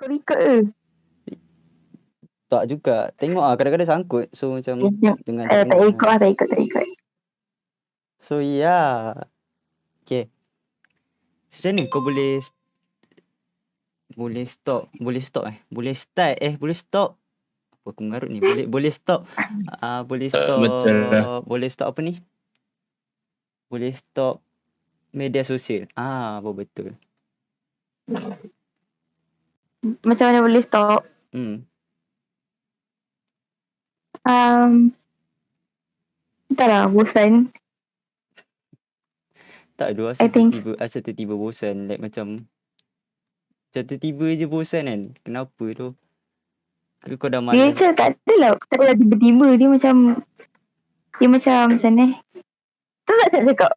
Kau record ke? Tak juga. Tengok kadang-kadang sangkut. So macam dengan tak ikut lah, tak ikut. So okay. Macam ni kau boleh stop. Boleh start boleh stop. Apa aku mengarut ni? Boleh stop. Boleh stop. Betul lah. Boleh stop apa ni? Boleh stop media sosial. Betul. Macam mana boleh stop? Entahlah, bosan. Tak ada asal tiba-tiba bosan. Like macam tiba-tiba je bosan kan. Kenapa tu? Kau dah malas. Dia macam tak adalah tiba-tiba. Dia macam ni. Tu tak cakap.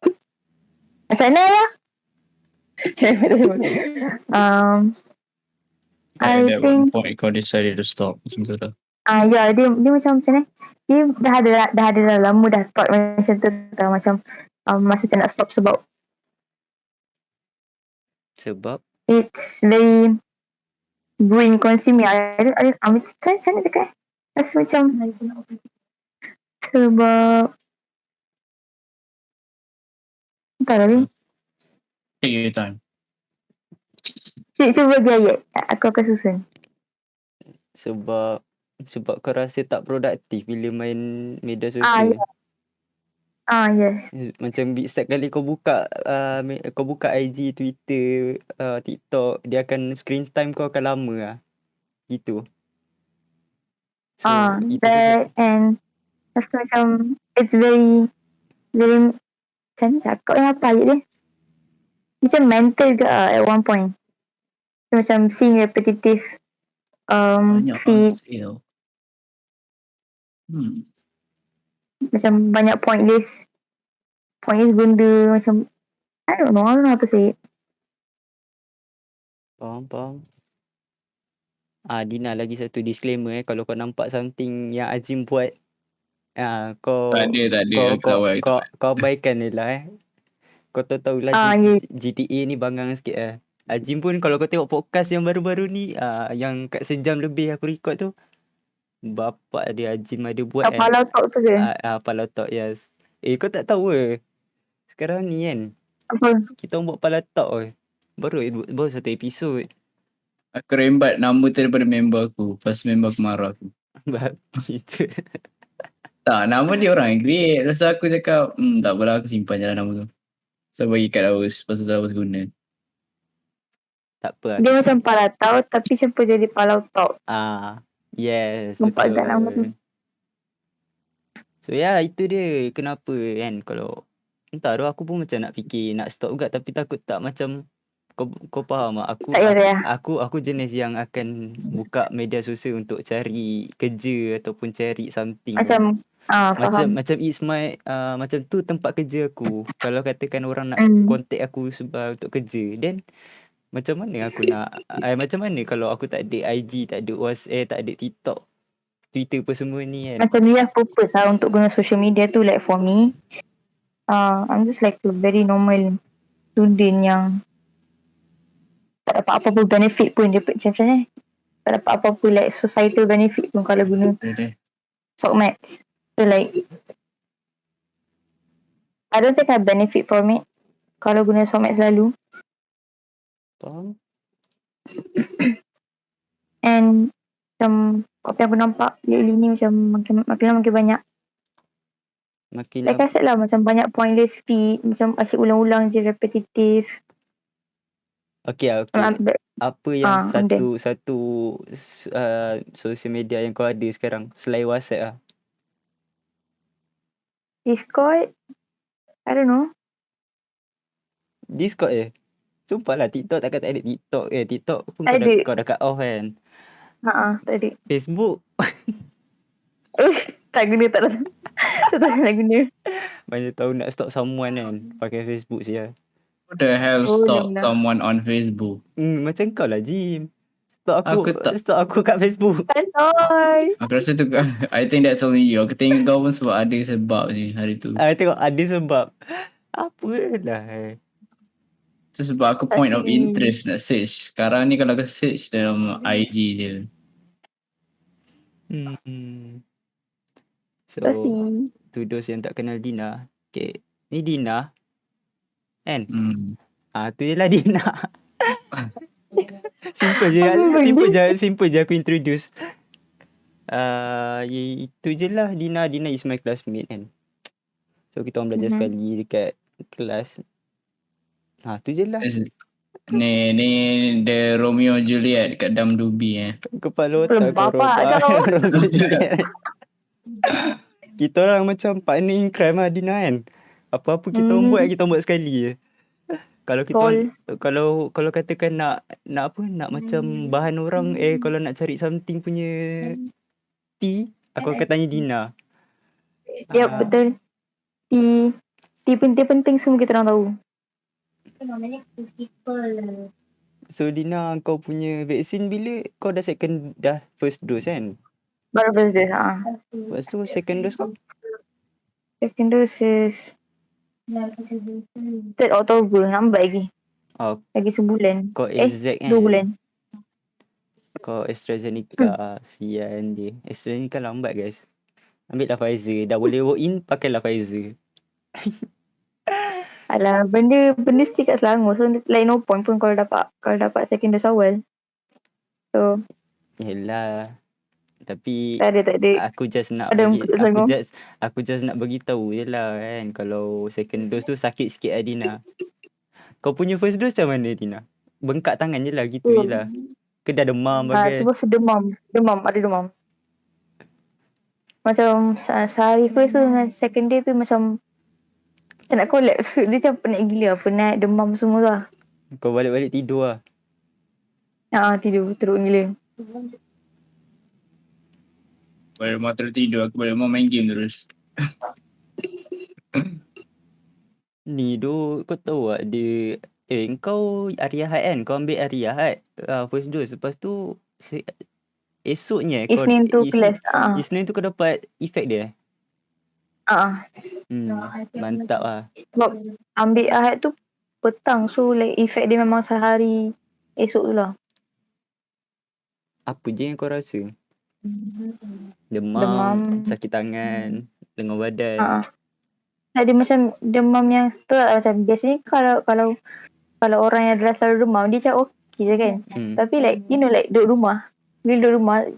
Macam mana lah? I think point kau decided to stop macam tu lah. Ya, dia macam ni. Dia dah ada lama dah thought macam tu tau. Macam masa macam nak stop sebab it's very brain consuming. Macam mana cakap? Rasa macam sebab entah lah ni. Take your time. Cuba bagi ayat. Aku akan susun. Sebab kau rasa tak produktif bila main media sosial. Yes. Macam setiap kali kau buka IG, Twitter, TikTok, dia akan screen time kau akan lama lah. Gitu. So, that and rasa macam it's very macam ni cakap apa ayat dia. Macam mental ke at one point. So, macam seeing repetitive feed. Macam banyak pointless benda macam I don't know how to say it. Faham. Dina, lagi satu disclaimer kalau kau nampak something yang Azim buat, kau tak ada kau abaikan je lah Kau tahu lah GTA ni bangang sikit Azim pun kalau kau tengok podcast yang baru-baru ni, yang kat sejam lebih aku record tu, bapak dia Azim ada buat Palau Talk tu ke? Palau Talk, yes. Kau tak tahu sekarang ni kan apa? Kita buat Palau Talk baru satu episod. Aku rembat nama tu daripada member aku. Pas member aku marah aku. Itu. Tak, nama dia orang yang create. Rasa aku cakap, tak apalah, aku simpan je lah nama tu. So bagi kat Awus, pasal Awus guna. Tak apa. Dia macam Palau Talk tapi siapa jadi Palau Talk. Yes, nampak betul. Tak nama tu. So itu dia kenapa kan, kalau entah tu aku pun macam nak fikir nak stop juga, tapi takut tak macam kau faham tak? Aku jenis yang akan buka media sosial untuk cari kerja ataupun cari something. Macam macam it's my macam tu tempat kerja aku. Kalau katakan orang nak contact aku sebab untuk kerja, then macam mana aku nak macam mana kalau aku tak ada IG, tak ada WhatsApp, tak ada TikTok, Twitter apa semua ni kan. Macam ni lah purpose lah untuk guna social media tu. Like for me, I'm just like a very normal student yang tak dapat apa-apa benefit pun dia macam ni. Tak dapat apa-apa like societal benefit pun kalau guna Sokmax. So like I don't think I benefit from it kalau guna Sokmax lalu. Faham? And macam apa yang aku nampak lately ni macam makin banyak. Like I said lah, macam banyak pointless feed, macam asyik ulang-ulang je, repetitive. Okay. Apa yang satu social media yang kau ada sekarang selain WhatsApp lah? Discord, I don't know. Discord sumpah lah. TikTok takkan tak ada TikTok. TikTok pun kau dah cut off kan? Tak ada. Facebook tak guna, tak nak guna. Banyak tahu nak stalk someone kan pakai Facebook siya. What the hell stalk someone on Facebook? Macam kau lah, Jim. Stalk aku kat Facebook. Aku rasa tu, I think that's only you. Aku tengok kau pun sebab ada sebab je hari tu. Tengok ada sebab. Apalah. So, sebab aku point of interest nak search. Sekarang ni kalau aku search dalam IG dia. So to those yang tak kenal Dina, okay, ni Dina kan? Tu je lah Dina. Simple je aku introduce. Itu je lah Dina is my classmate kan. So kita orang belajar sekali dekat kelas. Tu je lah. Ni the Romeo Juliet kat Dam Dubi Kepala otak kau Romeo Juliet. Kita orang macam partner in crime lah Dina kan. Apa-apa kita orang buat sekali je. Kalau kita kalau katakan nak macam bahan orang kalau nak cari something punya tea, aku akan tanya Dina. Ya betul. Tea penting semua kita orang tahu. Itu namanya people. So Dina, kau punya vaksin bila? Kau dah first dose kan? Baru first dose. Lepas tu second dose kau? Second dose is 3 Oktober. Lambat lagi. Lagi sebulan. Kau exact kan? 2 bulan. Kau AstraZeneca. Sian dia. AstraZeneca lambat guys. Ambil lah Pfizer. Dah boleh walk in, pakailah Pfizer. Alah, benda stick kat Selangor. So like no point pun kalau dapat second dose awal. So yelah. Tapi tak ada. Aku just nak bagi tahu je lah kan. Kalau second dose tu sakit sikit lah Dina. Kau punya first dose macam mana Dina? Bengkak tangan je lah gitu je lah. Ke dah demam bagai? Tu pasal demam. Ada demam. Macam sehari first tu dengan second day tu macam tak nak collapse. Dia macam penat gila. Penat, demam semua lah. Kau balik-balik tidur lah? Tidur. Teruk gila. Balik rumah tertidur. Aku balik rumah main game terus. Ni tu kau tahu tak dia kau hari Ahad kan? Kau ambil hari Ahad first dose. Lepas tu esoknya Isnin tu kelas. Isnin tu kau dapat efek dia? Mantap lah. Sebab ambil Ahad tu petang. So like efek dia memang sehari esok tu lah. Apa je yang kau rasa? Demam, sakit tangan, lengan badan. Ada macam demam yang macam biasanya kalau orang yang dah selalu demam dia macam okey je kan. Tapi like duduk rumah. Bila duduk rumah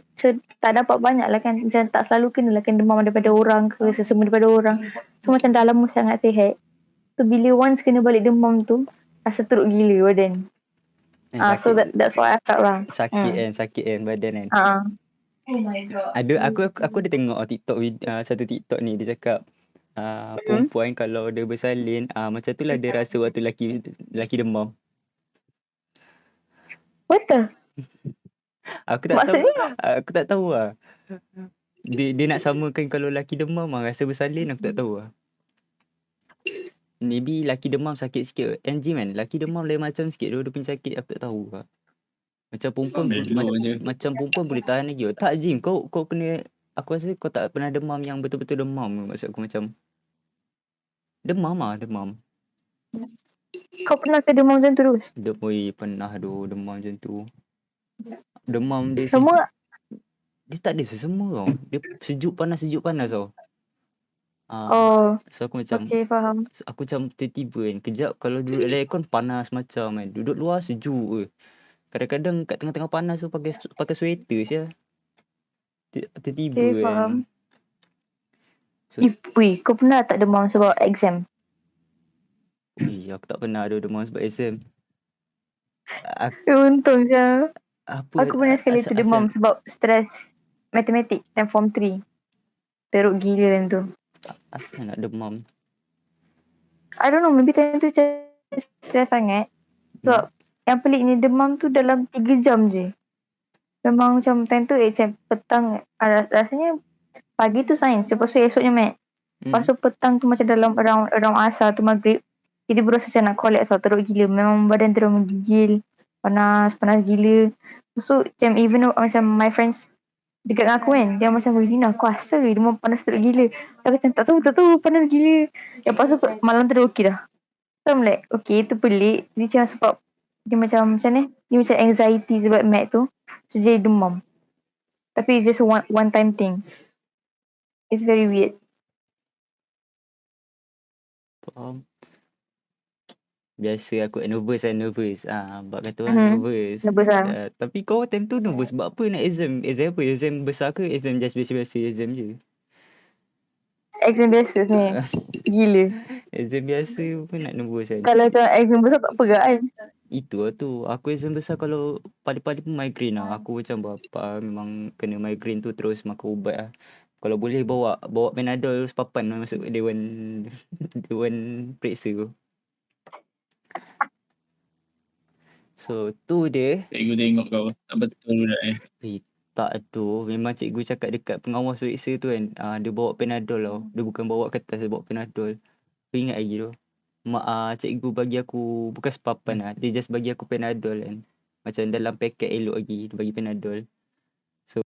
tak dapat banyak lah kan. Macam tak selalu kena lah kan demam daripada orang ke sesama daripada orang. So macam dah lama sangat sihat. So bila once kena balik demam tu rasa teruk gila badan. So that's what I felt lah. Sakit kan badan kan. Oh my god. Aku ada tengok TikTok satu TikTok ni dia cakap perempuan kalau dia bersalin macam tu lah dia rasa waktu lelaki demam. Betul. Aku tak tahu lah. Dia nak samakan kalau lelaki demam rasa bersalin aku tak tahu lah. Maybe lelaki demam sakit sikit. NG man, lelaki demam lain macam sikit dia punya sakit aku tak tahu lah. Macam perempuan boleh tahan lagi. Tak Jim, kau kena, aku rasa kau tak pernah demam yang betul-betul demam. Maksud aku macam demam. Kau pernah ke demam macam tu terus? Pernah demam macam tu. Demam dia semua dia tak ada sesama tau. Dia sejuk panas tau. So aku macam faham. Aku macam tiba-tiba kan. Kejap kalau duduk dalam aircon panas macam kan. Duduk luar sejuk ke. Kadang-kadang kat tengah-tengah panas tu pakai sweater je. Tiba-tiba faham. Kau pernah tak demam sebab exam? Aku tak pernah ada demam sebab exam. Untung je. Aku pernah sekali tu demam sebab stres matematik time form 3. Teruk gila time tu. Asal nak demam? I don't know, maybe time tu stres sangat. Sebab yang peliknya demam tu dalam 3 jam je. Memang macam time tu exam petang. Rasanya pagi tu sains. Lepas tu esoknya mat. Lepas tu petang tu macam dalam around asar tu maghrib. Jadi berasa macam nak collapse lah. Teruk gila. Memang badan terus menggigil. Panas gila. Lepas tu macam even macam my friends dekat dengan aku kan. Dia macam Dina aku asal demam panas teruk gila. So aku macam tak tahu panas gila. Lepas tu malam tu dah okey dah. So I'm like, okay, tu pelik. Dia macam sebab dia macam ni. Dia macam anxiety sebab mat tu. So dia demam. Tapi it's just a one time thing. It's very weird. Faham. Biasa aku nervous. Bab kata orang nervous. Nervous lah. Tapi kau time tu nervous sebab apa nak exam? Exam apa? Exam besar ke? Exam just biasa-biasa exam je? Exam biasa ni. Gila. Exam biasa pun nak nervous kan? Kalau macam exam besar tak pegang kan? Itu lah tu. Aku exam besar kalau pagi-pagi pun migraine lah. Aku macam bapa memang kena migraine tu terus makan ubat lah. Kalau boleh bawa Panadol sepapan masuk Dewan Dewan Periksa tu. So tu dia. Cikgu tengok kau. Tak betul budak Tak tu. Memang cikgu cakap dekat pengawas periksa tu kan. Dia bawa Panadol tau. Dia bukan bawa kertas, dia bawa Panadol. Aku ingat lagi tu. Cikgu bagi aku bukan sepapan lah. Dia just bagi aku Panadol kan. Macam dalam paket elok lagi. Dia bagi Panadol. So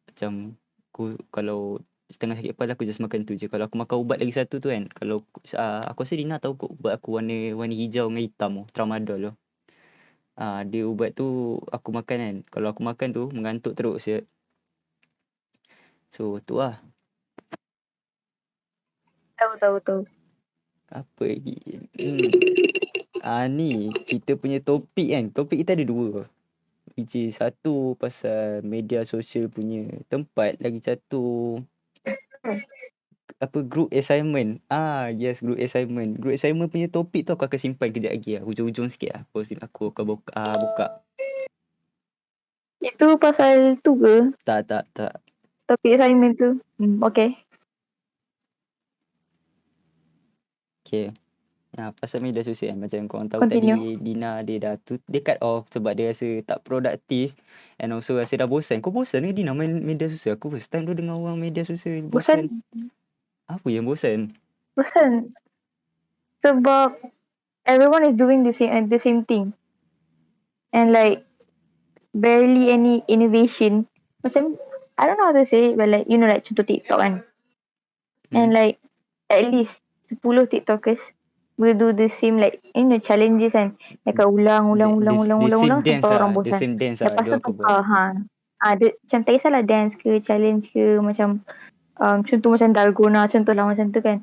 macam aku kalau setengah sakit kepala aku just makan tu je. Kalau aku makan ubat lagi satu tu kan. Kalau aku rasa Dina tahu kot ubat aku warna hijau dengan hitam tu. Tramadol tu. Dia ubat tu aku makan kan. Kalau aku makan tu mengantuk teruk siap. So tu lah. Tahu. Apa lagi? Ni kita punya topik kan. Topik kita ada 2. Which is satu pasal media sosial punya tempat. Lagi satu group assignment. Yes, group assignment. Group assignment punya topik tu aku akan simpan kejap lagi lah. Hujung-hujung sikit lah. Aku akan buka. Itu pasal tu ke? Tak. Topik assignment tu. Okay. Pasal media sosial kan. Macam korang tahu Continue. tadi Dina dia cut off sebab dia rasa tak produktif. And also rasa dah bosan. Kau bosan ke Dina main media sosial? Aku first time tu dengar orang media sosial bosan. Apa yang bosan? Bosan. Sebab everyone is doing the same thing. And like barely any innovation. Macam I don't know how to say it, but like like contoh TikTok kan. And like at least 10 TikTokers will do the same like challenges kan. Like ulang sampai orang bosan. The same dance Lepas tu dia aku buat. tukar ada macam tak kisahlah dance ke challenge ke macam contoh macam dalgona contohlah macam tu kan.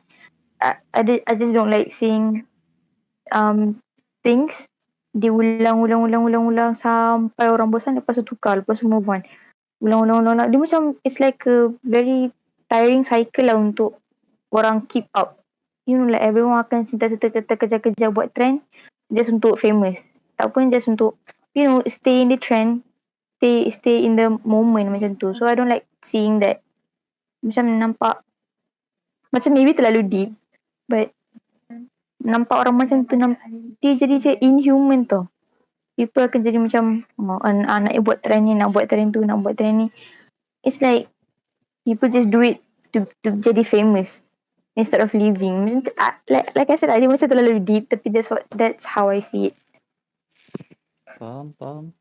I just don't like seeing things diulang sampai orang bosan lepas tu tukar lepas tu move on. Ulang. Dia macam it's like a very tiring cycle lah untuk orang keep up. Like everyone akan sentiasa kejar-kejar buat trend just untuk famous. Tak pun just untuk stay in the trend, stay in the moment macam tu. So I don't like seeing that. Macam nampak macam maybe terlalu deep, but nampak orang macam tu dia jadi macam inhuman tau. People akan jadi macam nak buat trend ni, nak buat trend tu, nak buat trend ni. It's like people just do it to jadi famous instead of living. Like I said, dia macam terlalu deep, tapi that's how I see it. Faham.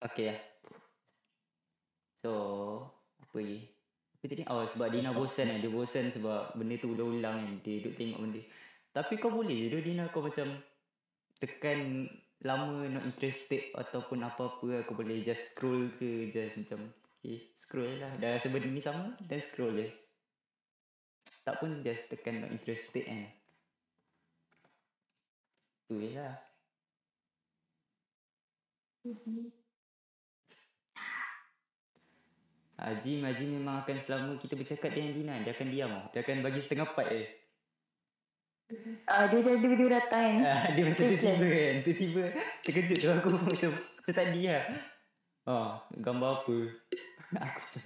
Okay. So apa lagi? Apa tadi? Sebab Dina bosan kan. Dia bosan sebab benda tu ulang-ulang kan. Dia duduk tengok benda. Tapi kau boleh je Dina, kau macam tekan lama not interested ataupun apa-apa. Kau boleh just scroll ke just macam scroll lah. Dah rasa benda ni sama, then scroll je. Tak pun just tekan not interested kan. Tu je lah. Haji memang akan selama kita bercakap dengan Dina, dia akan diam tau. Dia akan bagi setengah part je. Dia macam tiba-tiba datang kan. Dia macam tiba-tiba kan. Tiba-tiba terkejut tu aku macam tadi lah. Gambar apa? Aku macam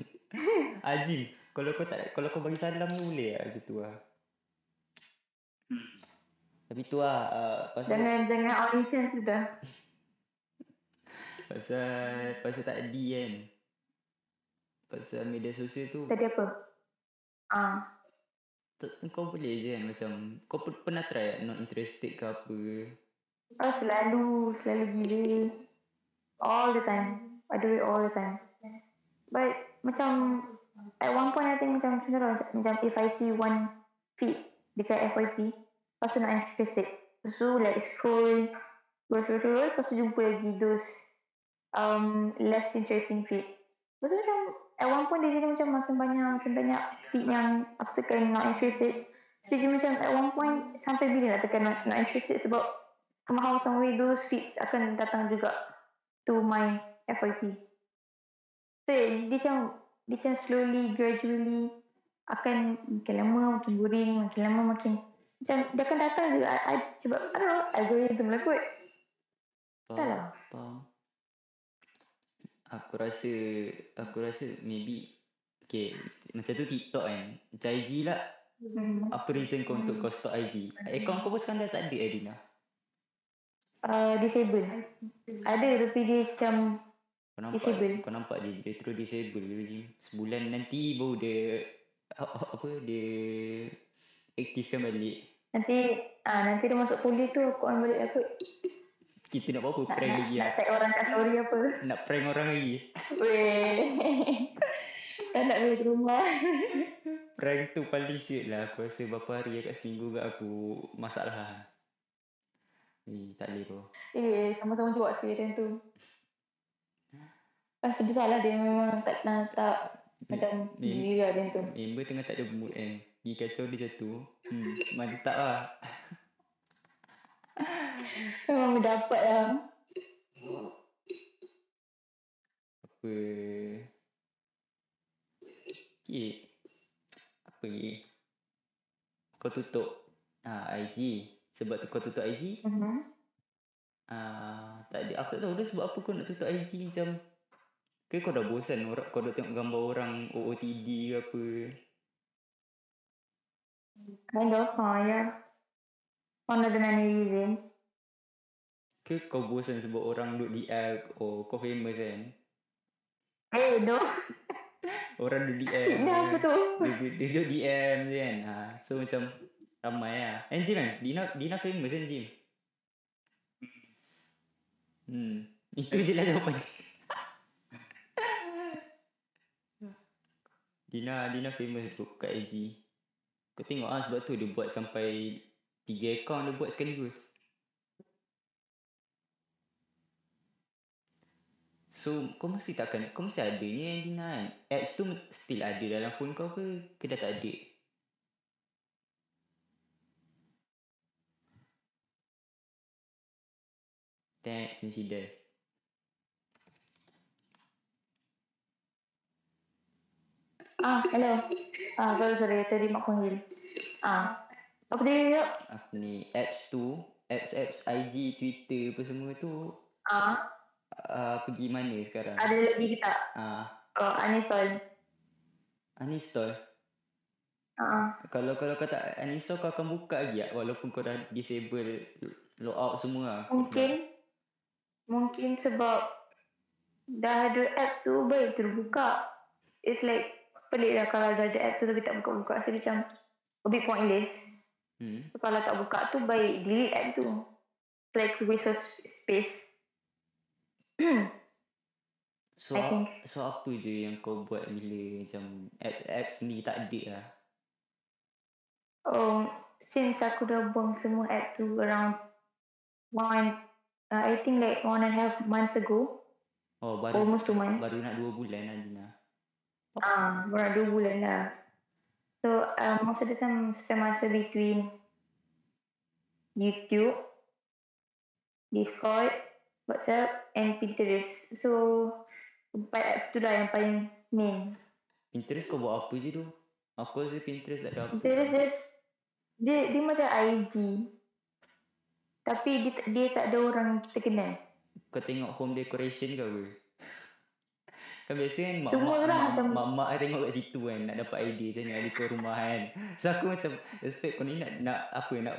Haji, kalau kau bagi salam ni boleh lah macam tu lah. Tapi tu lah Jangan audition sudah. Pasal tadi kan, pasal media sosial tu Tadi apa? Kau boleh je kan macam kau pernah try not interested ke apa? Selalu gila. All the time. I do it all the time. But macam at one point I think macam if I see one feed dekat FYP. Lepas tu nak interested. Lepas tu like scroll. Lepas tu jumpa lagi those less interesting feed. Lepas tu macam at one point dia jadi macam makin banyak feed yang aku tekan not interested. So dia macam at one point sampai bila nak tekan not interested sebab somehow some way those feeds akan datang juga to my FYP. So dia macam slowly, gradually akan makin lama makin boring, makin lama makin macam dia akan datang juga sebab I don't know, algorithm lah kot. Faham. Aku rasa maybe okay, macam tu TikTok kan. Macam IG lah. Apa reason kau untuk kau stop IG? Akaun kau pun sekarang dah tak ada Adina. Disable. Ada tapi dia macam disable. Kau nampak dia terus disable je. Sebulan nanti baru dia dia aktifkan balik. Nanti dia masuk kuliah tu aku on balik aku. Kita nak buat apa? Prank lagi nak tag orang kat story apa. Nak prank orang lagi. Weh. Tak nak balik rumah. Prank tu paling siut lah. Aku rasa berapa hari kat seminggu kat aku masalah. Tak boleh tu. Sama-sama buat experience tu. Rasa besar lah dia memang tak macam gila lah dia tu. Member tengah tak ada mood kan. Pergi kacau dia jatuh. Mantap lah. Memang dapat lah. Apa? Okay. Apa lagi? Kau tutup IG. Sebab tu kau tutup IG? Tak ada. Aku tak tahu dah sebab apa kau nak tutup IG macam. Kau dah bosan kau dah tengok gambar orang OOTD ke apa? Kind of, yeah. One of the many reasons. Kau bosan sebab orang duk DM, kau famous kan? No. Orang duk DM. Apa tu? Dia duk DM je kan. So macam ramai lah. Jim kan? Dina famous kan Jim? Itu je lah jawapan. Dina famous tu kat IG. Kau tengok sebab tu dia buat sampai 3 akaun dia buat sekaligus. So kau mesti ada ni Dina kan. Apps tu still ada dalam phone kau ke dah tak ada? Tag incident. Hello. Sorry. Tadi mak panggil. Apa dia yuk? Apa ni? Apps tu. Apps IG, Twitter apa semua tu. Pergi mana sekarang? Ada lagi ke tak? Uninstall? Kalau kau tak uninstall kau akan buka lagi tak? Walaupun kau dah disable logout semua. Mungkin sebab dah ada app tu baru terbuka. It's like pelik lah kalau dah ada app tu tapi tak buka-buka. So macam a bit pointless. So, kalau tak buka tu baik delete app tu. It's like waste of space. So apa je yang kau buat bila macam apps ni tak ada lah? Since aku dah buang semua app tu around I think like 1.5 months ago. Almost 2 months. Baru nak 2 bulan lah Dina. Baru nak 2 bulan lah. So most of the time spend masa between YouTube, Discord, WhatsApp and Pinterest. So 4 app tu lah yang paling main. Pinterest kau buat apa je tu? Aku rasa Pinterest tak ada apa. Pinterest dia macam IG. Tapi dia tak ada orang kita kenal. Kau tengok home decoration ke apa? Kan biasa kan mak tengok kat situ kan nak dapat idea macam mana dekor rumah kan. So aku macam expect kau ni nak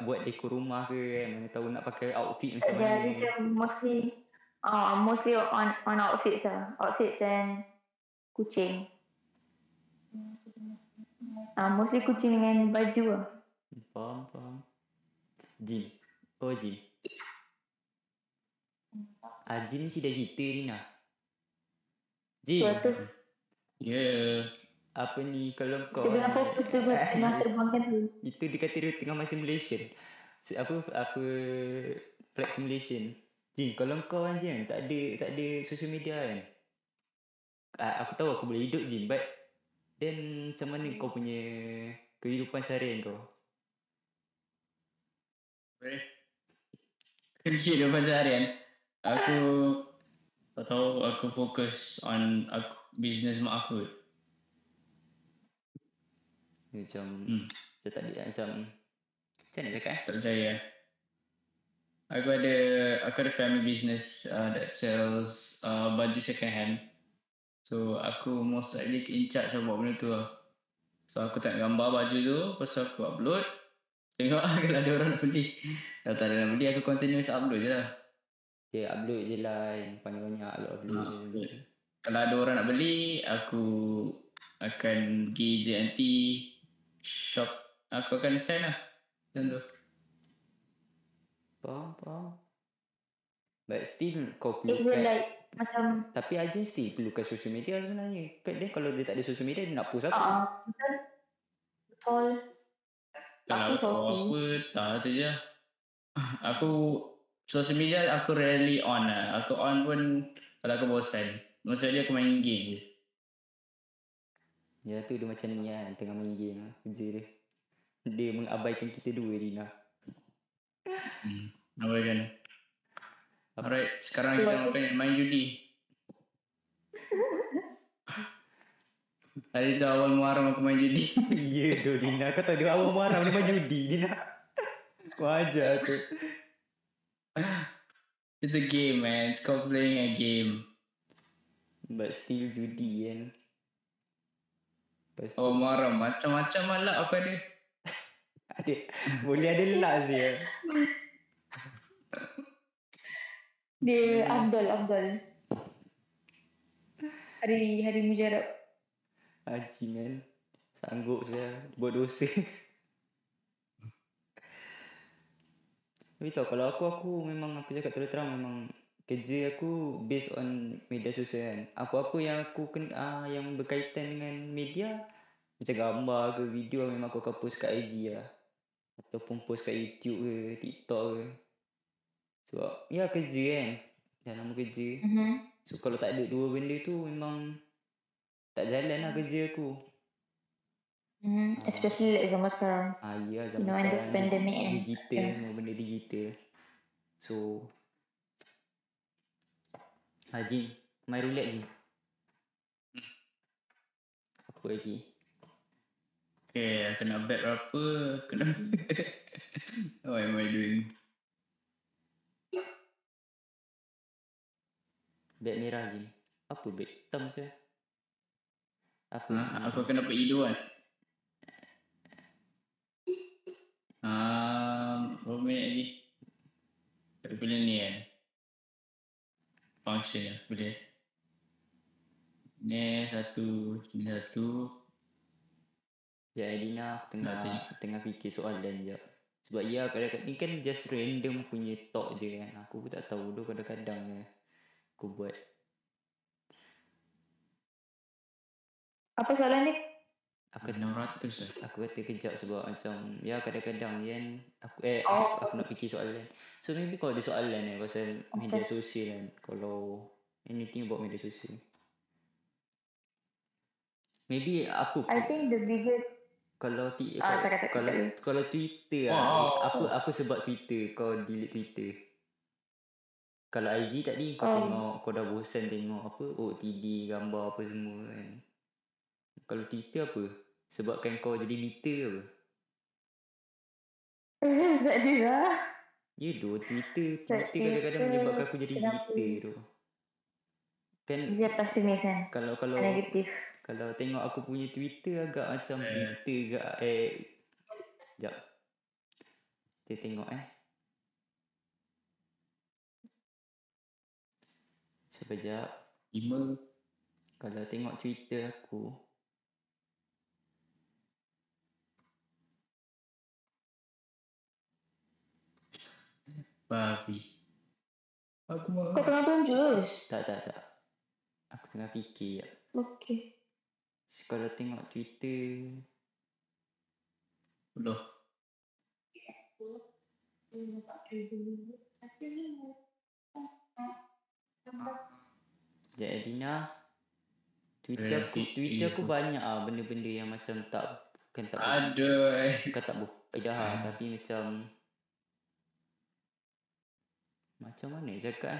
buat dekor rumah ke kan. Mana tahu nak pakai outfit macam mana. Dia mostly on outfits lah. Outfits and kucing. Mostly kucing dengan baju lah. Faham. Jim. Jim mesti dah kita ni lah. Jim. Yeah. apa ni kalau Kita kau dengan fokus tu tengah terbangkan tu. itu dikata dia tengah main simulation. Apa flight simulation. Jin, kalau kau kan Jin tak ada social media kan. Aku tahu aku boleh hidup Jin, but then macam mana kau punya kehidupan seharian kau? Boleh. Kehidupan seharian. Aku tak tahu, aku fokus on business mak aku. Macam Hmm. macam tadi macam mana cakap Tak percaya. Aku ada family business that sells baju second hand. So aku most likely in charge of buat benda tu lah. So aku tak gambar baju tu, lepas tu aku upload. Tengok lah kalau ada orang nak beli. Kalau tak ada nak beli, aku continuous upload je lah. dia upload je lah yang banyak-banyak upload je. Kalau ada orang nak beli, aku akan pergi JNT shop. Aku akan send lah. Macam tu. Faham. But still kau It's perlukan like macam tapi Ajin still perlukan social media sebenarnya. Kan dia kalau dia tak ada social media dia nak post apa? betul. Kalau Aku aku Shopee. apa, tak tu je. Aku social media aku rarely on lah. Aku on pun kalau aku bosan. Maksudnya aku main game je. Ya tu dia macam ni kan tengah main game lah, kerja dia. Dia mengabaikan kita dua Rina. Abaikan. Alright, sekarang kita main judi. Hari tu awal Muharram aku main judi. Ya tu Rina, kau tahu dia awal marah dia main judi Rina. Wajar tu. It's a game, man. It's called playing a game. But still judi kan. Lepas tu Awal Muharram macam-macam malak aku ada. boleh ada last dia. Dia Abdul. Hari mujarab. Haji man. Sanggup saya buat dosa. Tapi tahu kalau aku memang aku cakap terus terang memang kerja aku based on media sosial kan. Apa-apa yang aku yang berkaitan dengan media macam gambar ke video memang aku akan post kat IG lah. Ataupun post kat YouTube ke TikTok ke. Sebab ya kerja kan. Dah lama kerja. So kalau tak ada dua benda tu memang tak jalan lah kerja aku. Especially like zaman sekarang. Ya You zaman know, in this sekarang pandemic and digital semua benda digital. So Haji, main roulette je. Apa lagi? Okay, aku nak bet berapa? What am I doing? Bet merah je. Apa bet hitam je? Apa? Aku akan dapat E2 kan? Berapa minit lagi? Tak pilih ni kan? Function lah, boleh. Ni satu. Ya Edina tengah fikir soalan je. Sebab ya kadang-kadang ni kan just random punya talk je kan. Aku pun tak tahu tu kadang-kadang aku buat. apa soalan dia? Aku 600 lah. Aku kata kejap sebab macam ya kadang-kadang kan aku aku nak fikir soalan. So maybe kalau ada soalan pasal media sosial kan. Kalau anything about media sosial. Maybe apa? I think the biggest Kalau kalau Twitter apa sebab Twitter kau delete Twitter? Kalau IG tadi kau tengok kau dah bosan tengok apa OOTD gambar apa semua kan. Kalau Twitter apa? Sebabkan kau jadi meter apa? tak ada lah. Ya doh Twitter kadang-kadang menyebabkan aku jadi meter tu. Kan dia pesimis kan. Kalau negatif. Kalau tengok aku punya Twitter agak macam meter ke sekejap. Kita tengok sekejap. 5. Kalau tengok Twitter aku Babi. Aku mau. Kau tengah tunjuk. tak. Aku tengah fikir. Okay. Kalau tengok Twitter, Loh. Sekejap Dina. Twitter aku banyak benda-benda yang macam bukan tak berfaedah tapi macam mana cakap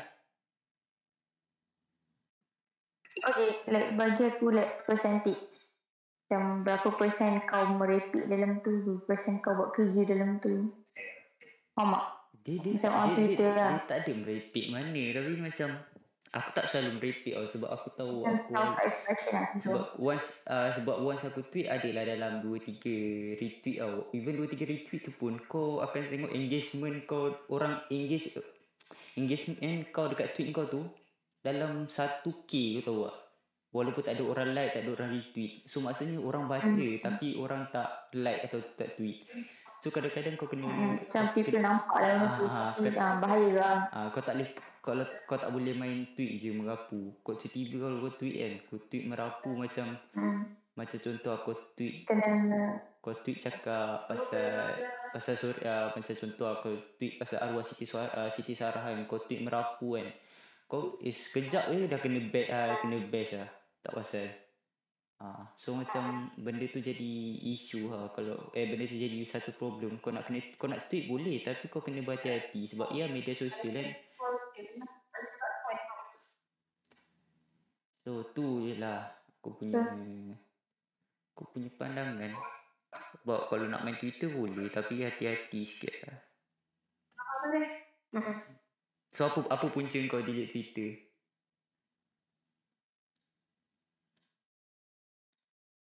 Okay, like bagi aku like percentage. Macam berapa persen kau merepek dalam tu, berapa persen kau buat kerja dalam tu. Faham tak? Macam on Twitter lah. Dia tak ada merepek mana, tapi macam aku tak selalu merepek sebab aku tahu Macam self-expression lah. sebab once aku tweet adalah dalam 2-3 retweet tau. Even 2-3 retweet tu pun kau akan tengok engagement kau, orang engagement kau dekat tweet kau tu dalam 1k kau tahu tak. Walaupun tak ada orang like, tak ada orang retweet. So maksudnya orang baca tapi orang tak like atau tak tweet. So kadang-kadang kau kena macam people nampak lah tapi bahaya lah. Kau tak boleh, kalau kau tak boleh main tweet je merapu. Kau tiba-tiba kalau kau tweet kan, kau tweet merapu macam contoh aku tweet kau tweet cakap pasal sore, macam contoh aku tweet pasal arwah Siti Sarah kan, kau tweet merapu kan. Kau sekejap je dah kena bash lah. Tak pasal. So macam benda tu jadi isu kalau benda tu jadi satu problem. Kau nak tweet boleh tapi kau kena berhati-hati sebab media sosial kan. So tu je lah aku punya pandangan. Sebab kalau nak main Twitter boleh tapi hati-hati sikit lah. So apa punca kau delete Twitter?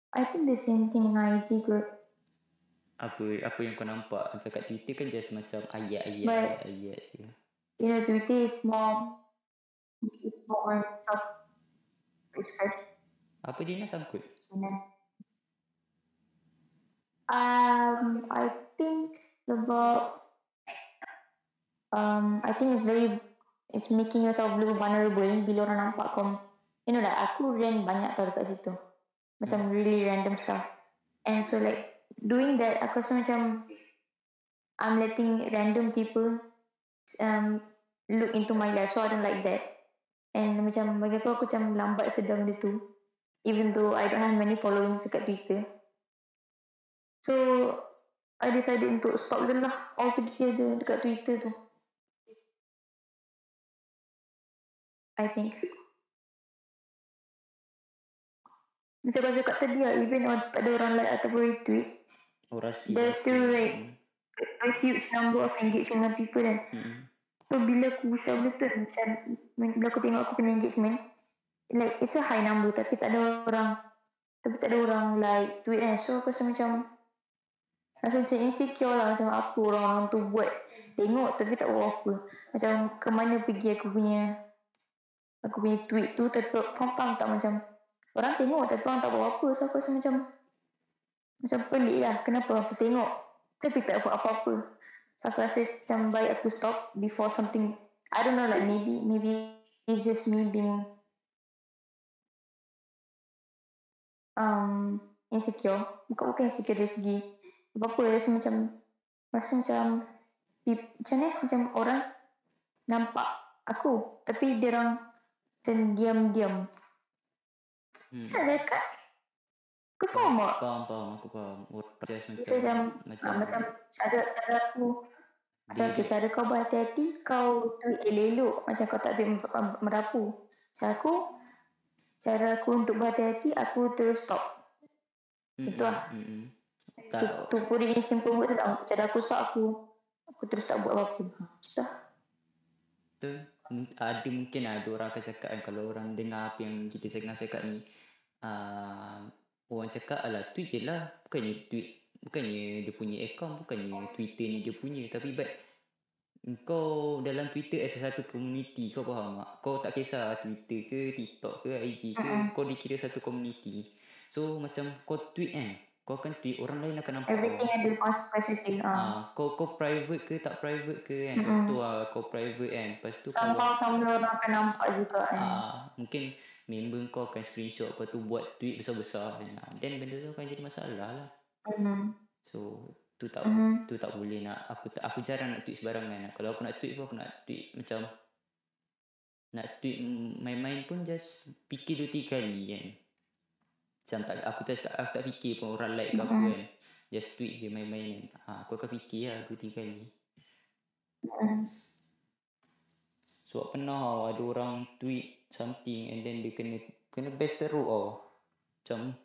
I think the same thing in IG kot. Apa yang kau nampak macam kat Twitter kan just macam ayat je. You know, Twitter is more self-expression. Apa dia nak sangkut? I think it's making yourself lebih vulnerable bila orang nampak kau. You know like aku rant banyak tau dekat situ. Macam really random stuff. And so like doing that aku rasa macam I'm letting random people look into my life, so I don't like that. And macam bagi aku macam lambat sedar benda tu, even though I don't have many followers dekat Twitter. So I decided untuk stop je lah altogether dekat Twitter tu. I think macam kau cakap tadi lah, even tak ada orang like ataupun retweet, there's still like a huge number of engagement people kan. So bila aku share benda tu macam bila aku tengok aku punya engagement, like it's a high number tapi tak ada orang like tweet kan. So aku rasa macam insecure lah, macam apa orang tu buat, tengok tapi tak buat apa. Macam ke mana pergi aku punya tweet tu, tapi faham tak, macam orang tengok tapi orang tak buat apa. So aku rasa macam pelik lah, kenapa orang tu tengok tapi tak buat apa-apa. So aku rasa macam baik aku stop before something, I don't know, like maybe it's just me being insecure. Bukan insecure dari segi apa-apa, rasa macam macam orang nampak aku tapi dia orang macam diam-diam. Macam dekat aku faham tak? Faham, aku faham. Macam cara aku, cara kau berhati-hati, kau tweet elok-elok macam kau tak tweet merapu. Cara aku untuk berhati-hati, aku terus stop. Itu lah. To put it in simple words, cara aku stop, aku terus tak buat apa-apa. Macam tu. Mungkin ada orang akan cakap kan, kalau orang dengar apa yang kita cakap ni, orang cakap alah tweet je lah, bukannya dia punya account, bukannya Twitter ni dia punya, tapi kau dalam Twitter as satu community, kau faham tak? Kau tak kisah Twitter ke, TikTok ke, IG ke, kau dikira satu community. So macam kau tweet kan, kau akan tweet, orang lain akan nampak. Everything ada consequences. Kau private ke tak private ke kan. Contoh kau private kan, lepas tu sama orang akan nampak juga kan. Mungkin member kau akan screenshot lepas tu buat tweet besar-besar then benda tu akan jadi masalah lah. So tu tak boleh nak aku jarang nak tweet sembarangan lah. Kalau aku nak tweet pun aku nak tweet macam nak tweet main-main pun just fikir 2-3 kali kan. Macam aku tak fikir pun orang like ke apa kan. Just tweet je main-main kan. Aku akan fikir lah 2-3 kali. Sebab pernah ada orang tweet something and then dia kena best teruk Macam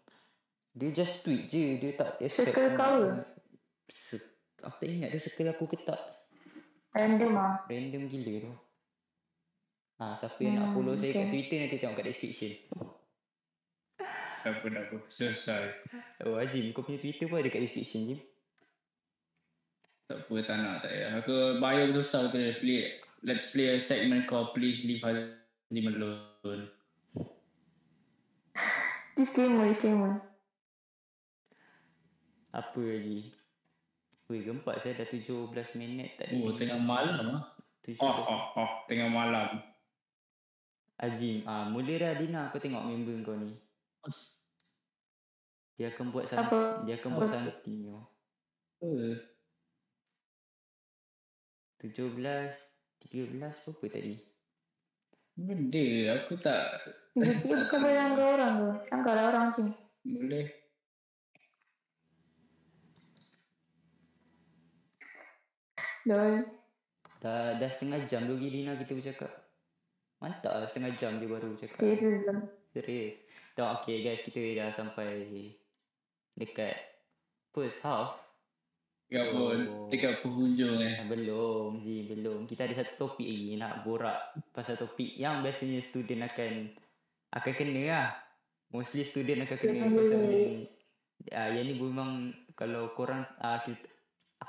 dia just tweet je, dia tak accept. Circle kau ke? Aku tak ingat dia circle aku ke tak. Random Random gila tu. Siapa yang nak follow saya kat Twitter nanti tengok kat description. Tak apa. Selesai. Azim, kau punya Twitter pun ada kat description je. Tak apa, tak payah. Aku bio susah kena play. Let's play a segment called Please Leave Hazim Alone. Disclaimer. Apa lagi? Weh, gempak saya dah 17 minit tadi. Tengah malam 17. Tengah malam. Azim, mula dah Dina kau tengok member kau ni. Dia akan buat something. 17, 13 berapa tadi? Benda aku tak. Dia bukan melanggar orang tu. Langgar lah orang macam ni. Boleh. Lol. Dah setengah jam tu Lina kita bercakap. Mantap lah, setengah jam je baru bercakap. Serius. Okay guys, kita dah sampai dekat first half. Dekat penghujung Belum. Kita ada satu topik lagi nak borak pasal topik yang biasanya student akan kena lah. Mostly student akan kena pasal ni. Yang ni memang kalau korang aku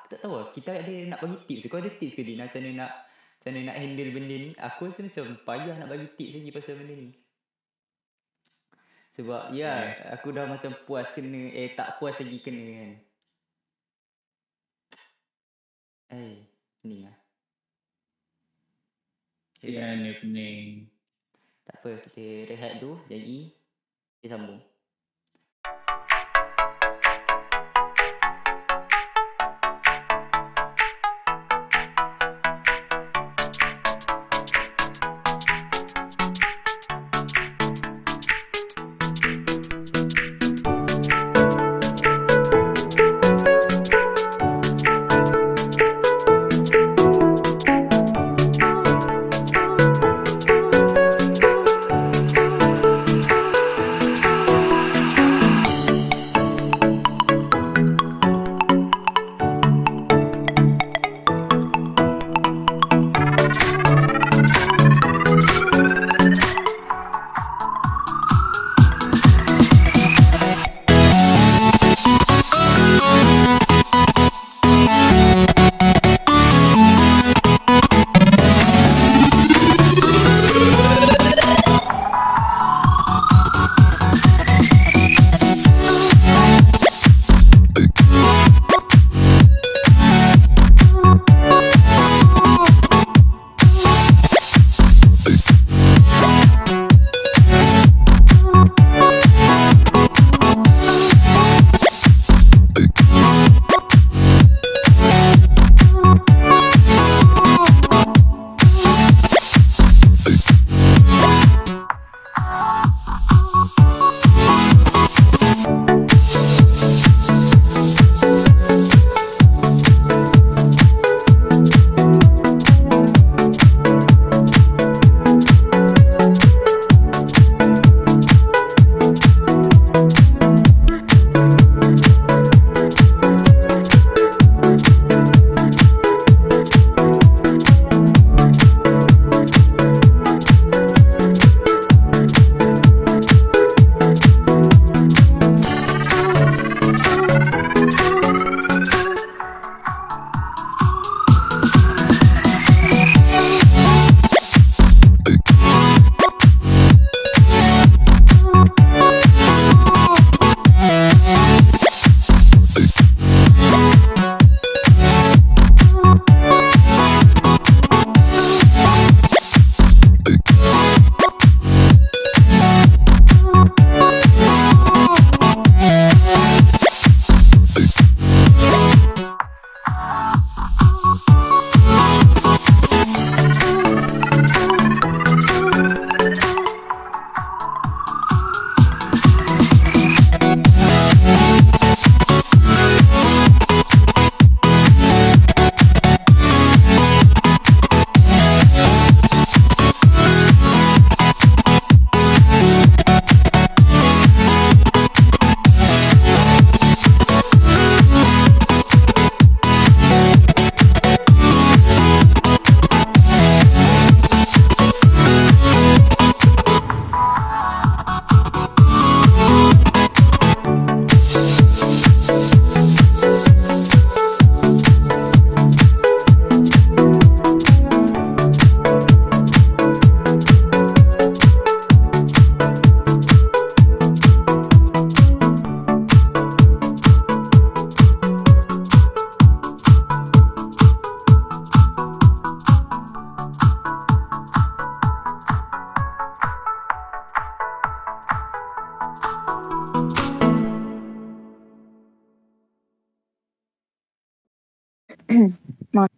tak tahu lah. Kita ada nak bagi tips. Kau ada tips ke Dina macam mana nak handle benda ni? Aku rasa macam payah nak bagi tips lagi pasal benda ni. Sebab aku dah macam puas kena tak puas lagi kena kan. Pening lah. Ni pening. Tak apa, kita rehat dulu. Jadi, kita sambung.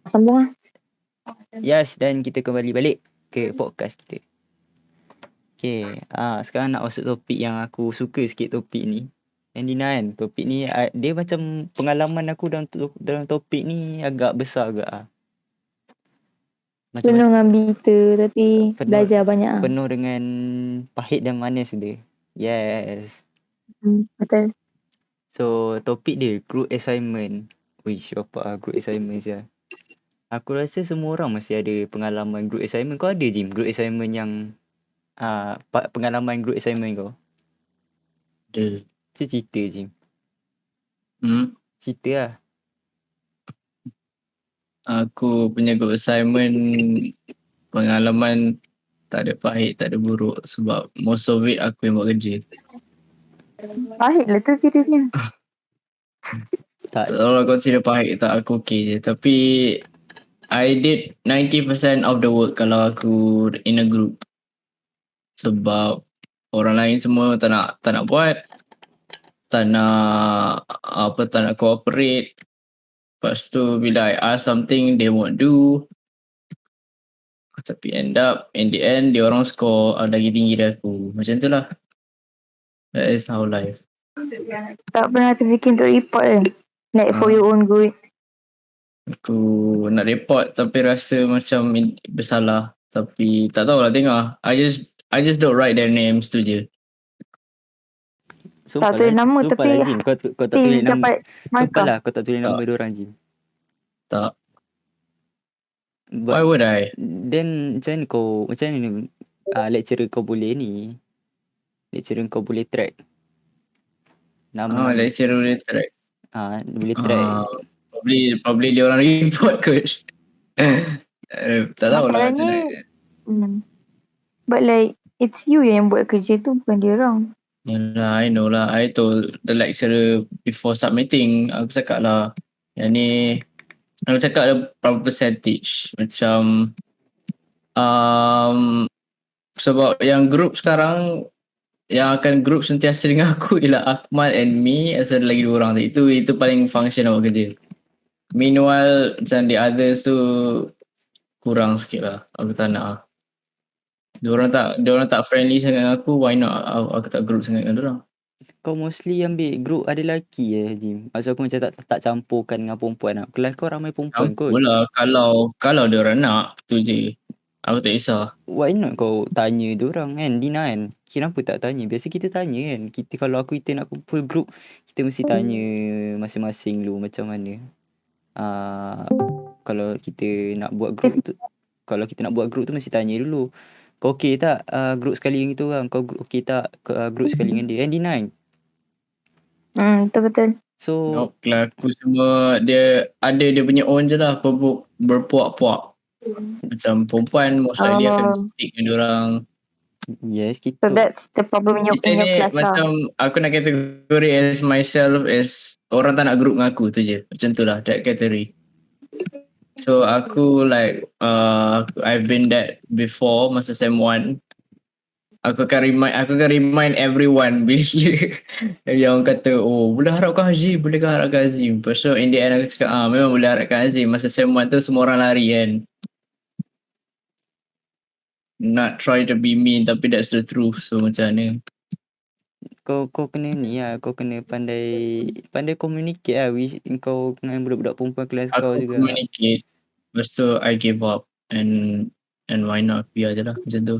Sambung lah. Yes, dan kita kembali balik ke podcast kita. Okay, sekarang nak masuk topik yang aku suka sikit topik ni. Yang Dina kan, topik ni dia macam pengalaman aku dalam topik ni agak besar agak Penuh dengan bitter tapi belajar banyak penuh dengan pahit dan manis dia. Yes. Betul. So, topik dia group assignment. Wish, apa group assignment je. Aku rasa semua orang mesti ada pengalaman group assignment. Kau ada, Jim, group assignment yang pengalaman group assignment kau? Ada. Cerita, Jim. Cerita lah. Aku punya group assignment pengalaman tak ada pahit, tak ada buruk sebab most of it aku yang buat kerja. Pahit lah tu kiranya. Kalau consider pahit tak, aku okay je. Tapi I did 90% of the work kalau aku in a group. Sebab orang lain semua tak nak buat, tak nak cooperate. Lepas tu bila I ask something they won't do. Tapi in the end dia orang score lagi tinggi dari aku. Macam tu lah. That is how life. Tak pernah terfikir untuk report kan? Like for your own good. Aku nak report tapi rasa macam bersalah. Tapi tak tahulah, tengok. I just don't write their names tu je. Sumpah tak tulis nama tapi Jim, kau tak tulis nama. dapat Sumpah lah kau tak tulis nama diorang, Jim. Tak. Why would I? Then macam mana lecturer kau boleh ni? Lecturer kau boleh track nama. Lecturer boleh track. Boleh track. Probably dia orang report kot. Tak tahu lah macam mana. But like it's you yang buat kerja tu, bukan dia orang. Yalah, I know lah. I told the lecturer before submitting, aku cakap lah, yang ni, aku cakap ada berapa percentage. Macam, sebab yang group sekarang, yang akan group sentiasa dengan aku ialah Akmal and me, asal ada lagi 2 orang tu. Itu paling function buat kerja. Meanwhile, macam the others tu kurang sikit lah. Aku tak nak lah. Diorang tak friendly sangat dengan aku, why not aku tak group sangat dengan diorang. Kau mostly ambil group ada lelaki Jim? Maksud aku macam tak campurkan dengan perempuan lah. Kelas kau ramai perempuan kot. Campur lah, kalau diorang nak, tu je. Aku tak kisah. Why not kau tanya diorang kan, Dina kan? Kenapa tak tanya? Biasa kita tanya kan. Kita nak kumpul group, kita mesti tanya masing-masing dulu macam mana. Kalau kita nak buat group tu mesti tanya dulu. Kau okey tak group sekali dengan kita orang? Kau okey tak group sekali dengan dia? Dina kan? Betul-betul. So aku semua dia punya own je lah, berpuak-puak. Macam perempuan most likely akan stick dengan diorang. Yes, kita. So that's the problem in your class lah. Macam aku nak kategori as myself as orang tak nak group dengan aku tu je. Macam tu lah, that category. So aku like I've been that before masa SEM 1. Aku akan remind everyone bila yang kata boleh harapkan Hazim, Lepas tu in the end aku cakap memang boleh harapkan Hazim. Masa SEM 1 tu semua orang lari kan. Not try to be mean tapi that's the truth. So macam mana? Kau kena ni lah, kau kena pandai communicate lah. Kau dengan budak-budak perempuan kelas kau juga. Aku communicate. Lepas tu I give up and why not, biar je lah macam tu.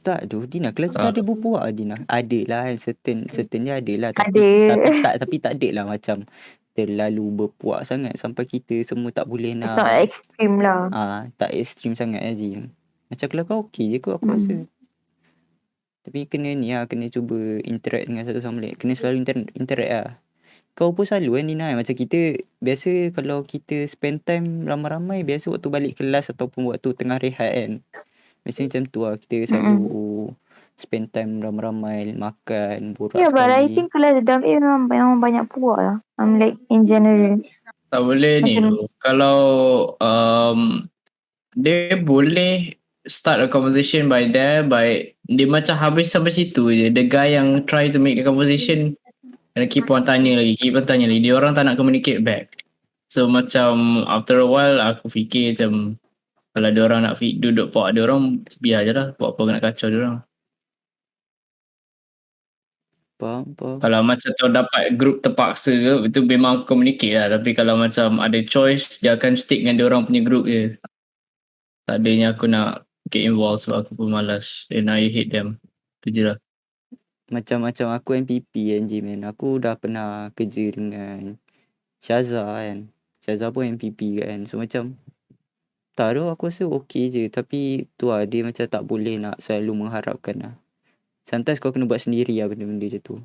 Tak tu, Dina, kelas kita ada berpuak Dina. Ada lah, certain dia ada lah. Tapi tak ada lah macam terlalu berpuak sangat sampai kita semua tak boleh nak. It's not extreme lah. Tak extreme sangat Jim. Macam kelas kau okey je kot aku rasa. Tapi kena ni lah, kena cuba interact dengan satu sama lain. Kena selalu interact lah. Kau pun selalu kan Nina, macam kita biasa kalau kita spend time ramai-ramai, biasa waktu balik kelas ataupun waktu tengah rehat kan. Biasanya macam tu lah, kita selalu spend time ramai-ramai, makan, borak sekali. But I think kelas David memang banyak puak lah. I'm like in general. Tak boleh ni tu. Kalau dia boleh start a conversation by dia macam habis sampai situ je. The guy yang try to make the conversation and keep on tanya lagi. Dia orang tak nak communicate back. So macam after a while aku fikir macam kalau ada orang nak duduk pok ada orang, biar je lah, buat apa nak kacau dia orang. Faham. Kalau macam tu dapat group terpaksa ke, itu memang communicate lah. Tapi kalau macam ada choice, dia akan stick dengan dia orang punya group je. Tak adanya aku nak get involved sebab aku pun malas. And I hate them. Itu je lah. Macam aku MPP kan Jimin. Aku dah pernah kerja dengan Syaza kan. Syaza pun MPP kan. So macam tak tu aku rasa okey je. Tapi tu lah dia macam tak boleh nak selalu mengharapkan lah. Sometimes kau kena buat sendiri lah benda-benda macam tu.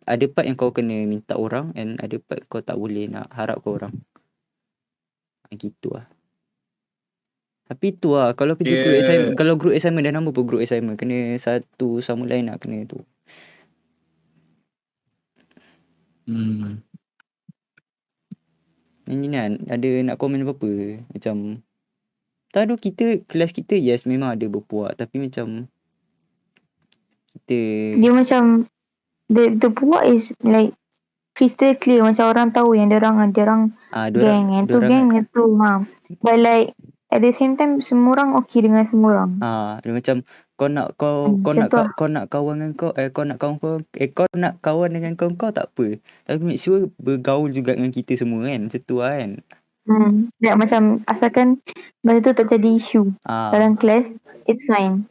Ada part yang kau kena minta orang and ada part kau tak boleh nak harap ke orang. Gitu lah. Tapi tu lah kalau kerja group assignment, kalau group assignment dah nama pun group assignment kena satu sama lain nak kena tu. Ni kan ada nak komen apa-apa macam tak ada kelas kita yes memang ada berpuak tapi macam kita Dia macam the puak is like crystal clear, macam orang tahu yang dia orang gang, yang tu gang yang tu but like at the same time semua orang okey dengan semua orang. Dia macam kau nak kawan dengan kau kau nak kawan dengan kau tak apa. Tapi make sure bergaul juga dengan kita semua kan. Macam tu lah kan. Ya, macam asalkan benda tu tak jadi isu dalam kelas, it's fine.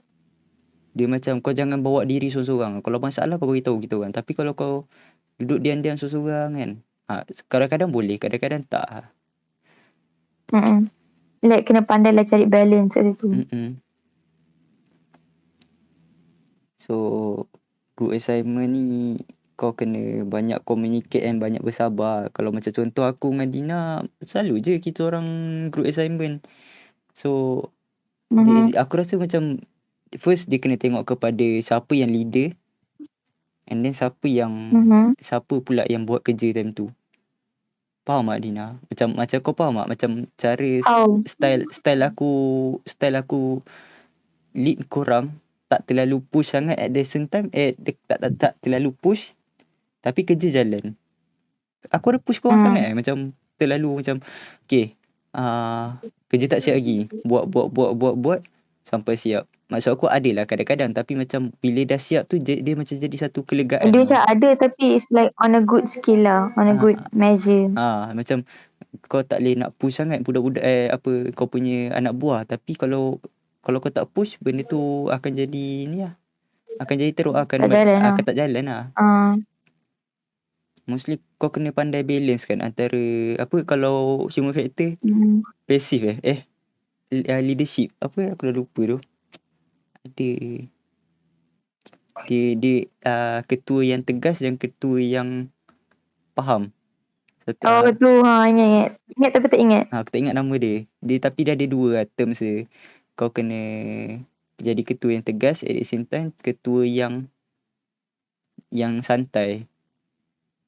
Dia macam kau jangan bawa diri seorang-seorang. Kalau masalah kau beritahu kita kan. Tapi kalau kau duduk diam-diam seorang-seorang kan. Kadang-kadang boleh, kadang-kadang tak. Like kena pandai lah cari balance kat situ. So group assignment ni kau kena banyak communicate and banyak bersabar. Kalau macam contoh aku dengan Dina, selalu je kita orang group assignment. So aku rasa macam first dia kena tengok kepada siapa yang leader and then siapa pula yang buat kerja time tu. Faham tak Dina? Macam kau faham tak? Macam cara style aku lead korang tak terlalu push sangat at the same time tak terlalu push tapi kerja jalan. Aku ada push korang sangat macam terlalu macam okay kerja tak siap lagi, buat sampai siap. Maksud aku ada lah kadang-kadang tapi macam bila dah siap tu dia macam jadi satu kelegaan. Dia macam ada tapi it's like on a good scale lah, on a good measure. Macam kau tak boleh nak push sangat budak-budak kau punya anak buah. Tapi kalau kau tak push, benda tu akan jadi ni lah. Akan jadi teruk akan tak jalan lah. Mostly kau kena pandai balance kan antara kalau human factor passive leadership aku dah lupa tu. Dia ketua yang tegas dan ketua yang faham. Tu ingat tapi tak ingat. Aku tak ingat nama dia. Tapi dia ada dua terms dia. Kau kena jadi ketua yang tegas at the same time ketua yang santai.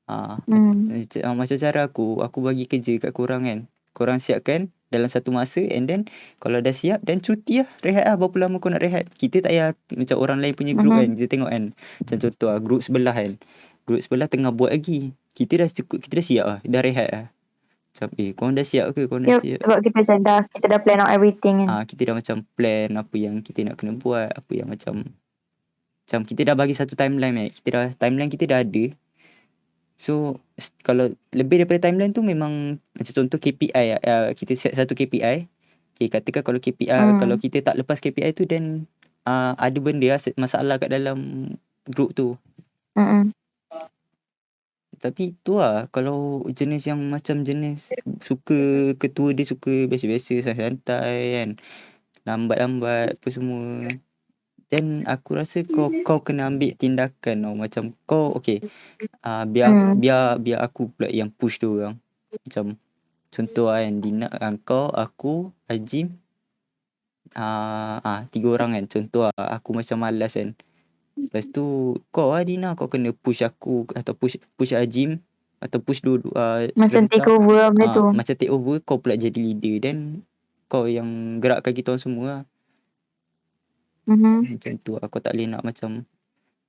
Macam cara aku bagi kerja kat korang kan. Korang siapkan dalam satu masa and then kalau dah siap then cuti lah, rehat lah. Berapa lama kau nak rehat. Kita tak payah macam orang lain punya group kan. Kita tengok kan. Macam contoh lah group sebelah kan. Group sebelah tengah buat lagi. Kita dah siap lah. Dah rehat lah. Macam korang dah siap ke? Korang dah siap. Sebab kita dah plan out everything kan. Kita dah macam plan apa yang kita nak kena buat. Apa yang macam kita dah bagi satu timeline timeline kita dah ada. So kalau lebih daripada timeline tu memang macam contoh KPI kita set satu KPI. Okay, katakan kalau KPI kalau kita tak lepas KPI tu then ada benda masalah kat dalam group tu. Tapi tu lah kalau jenis yang macam jenis suka ketua dia suka biasa-biasa santai kan. Lambat-lambat apa semua. Then aku rasa kau kena ambil tindakan tau. Macam kau okay. Biar aku pula yang push tu orang. Macam contoh kan Dina, kau, aku, Ajim. 3 orang kan. Contoh aku macam malas kan. Lepas tu kau Dina kau kena push aku atau push Ajim atau push dua macam take over benda tu. Macam take over kau pula jadi leader. Then kau yang gerakkan kita orang semua lah. Macam tu aku tak boleh nak macam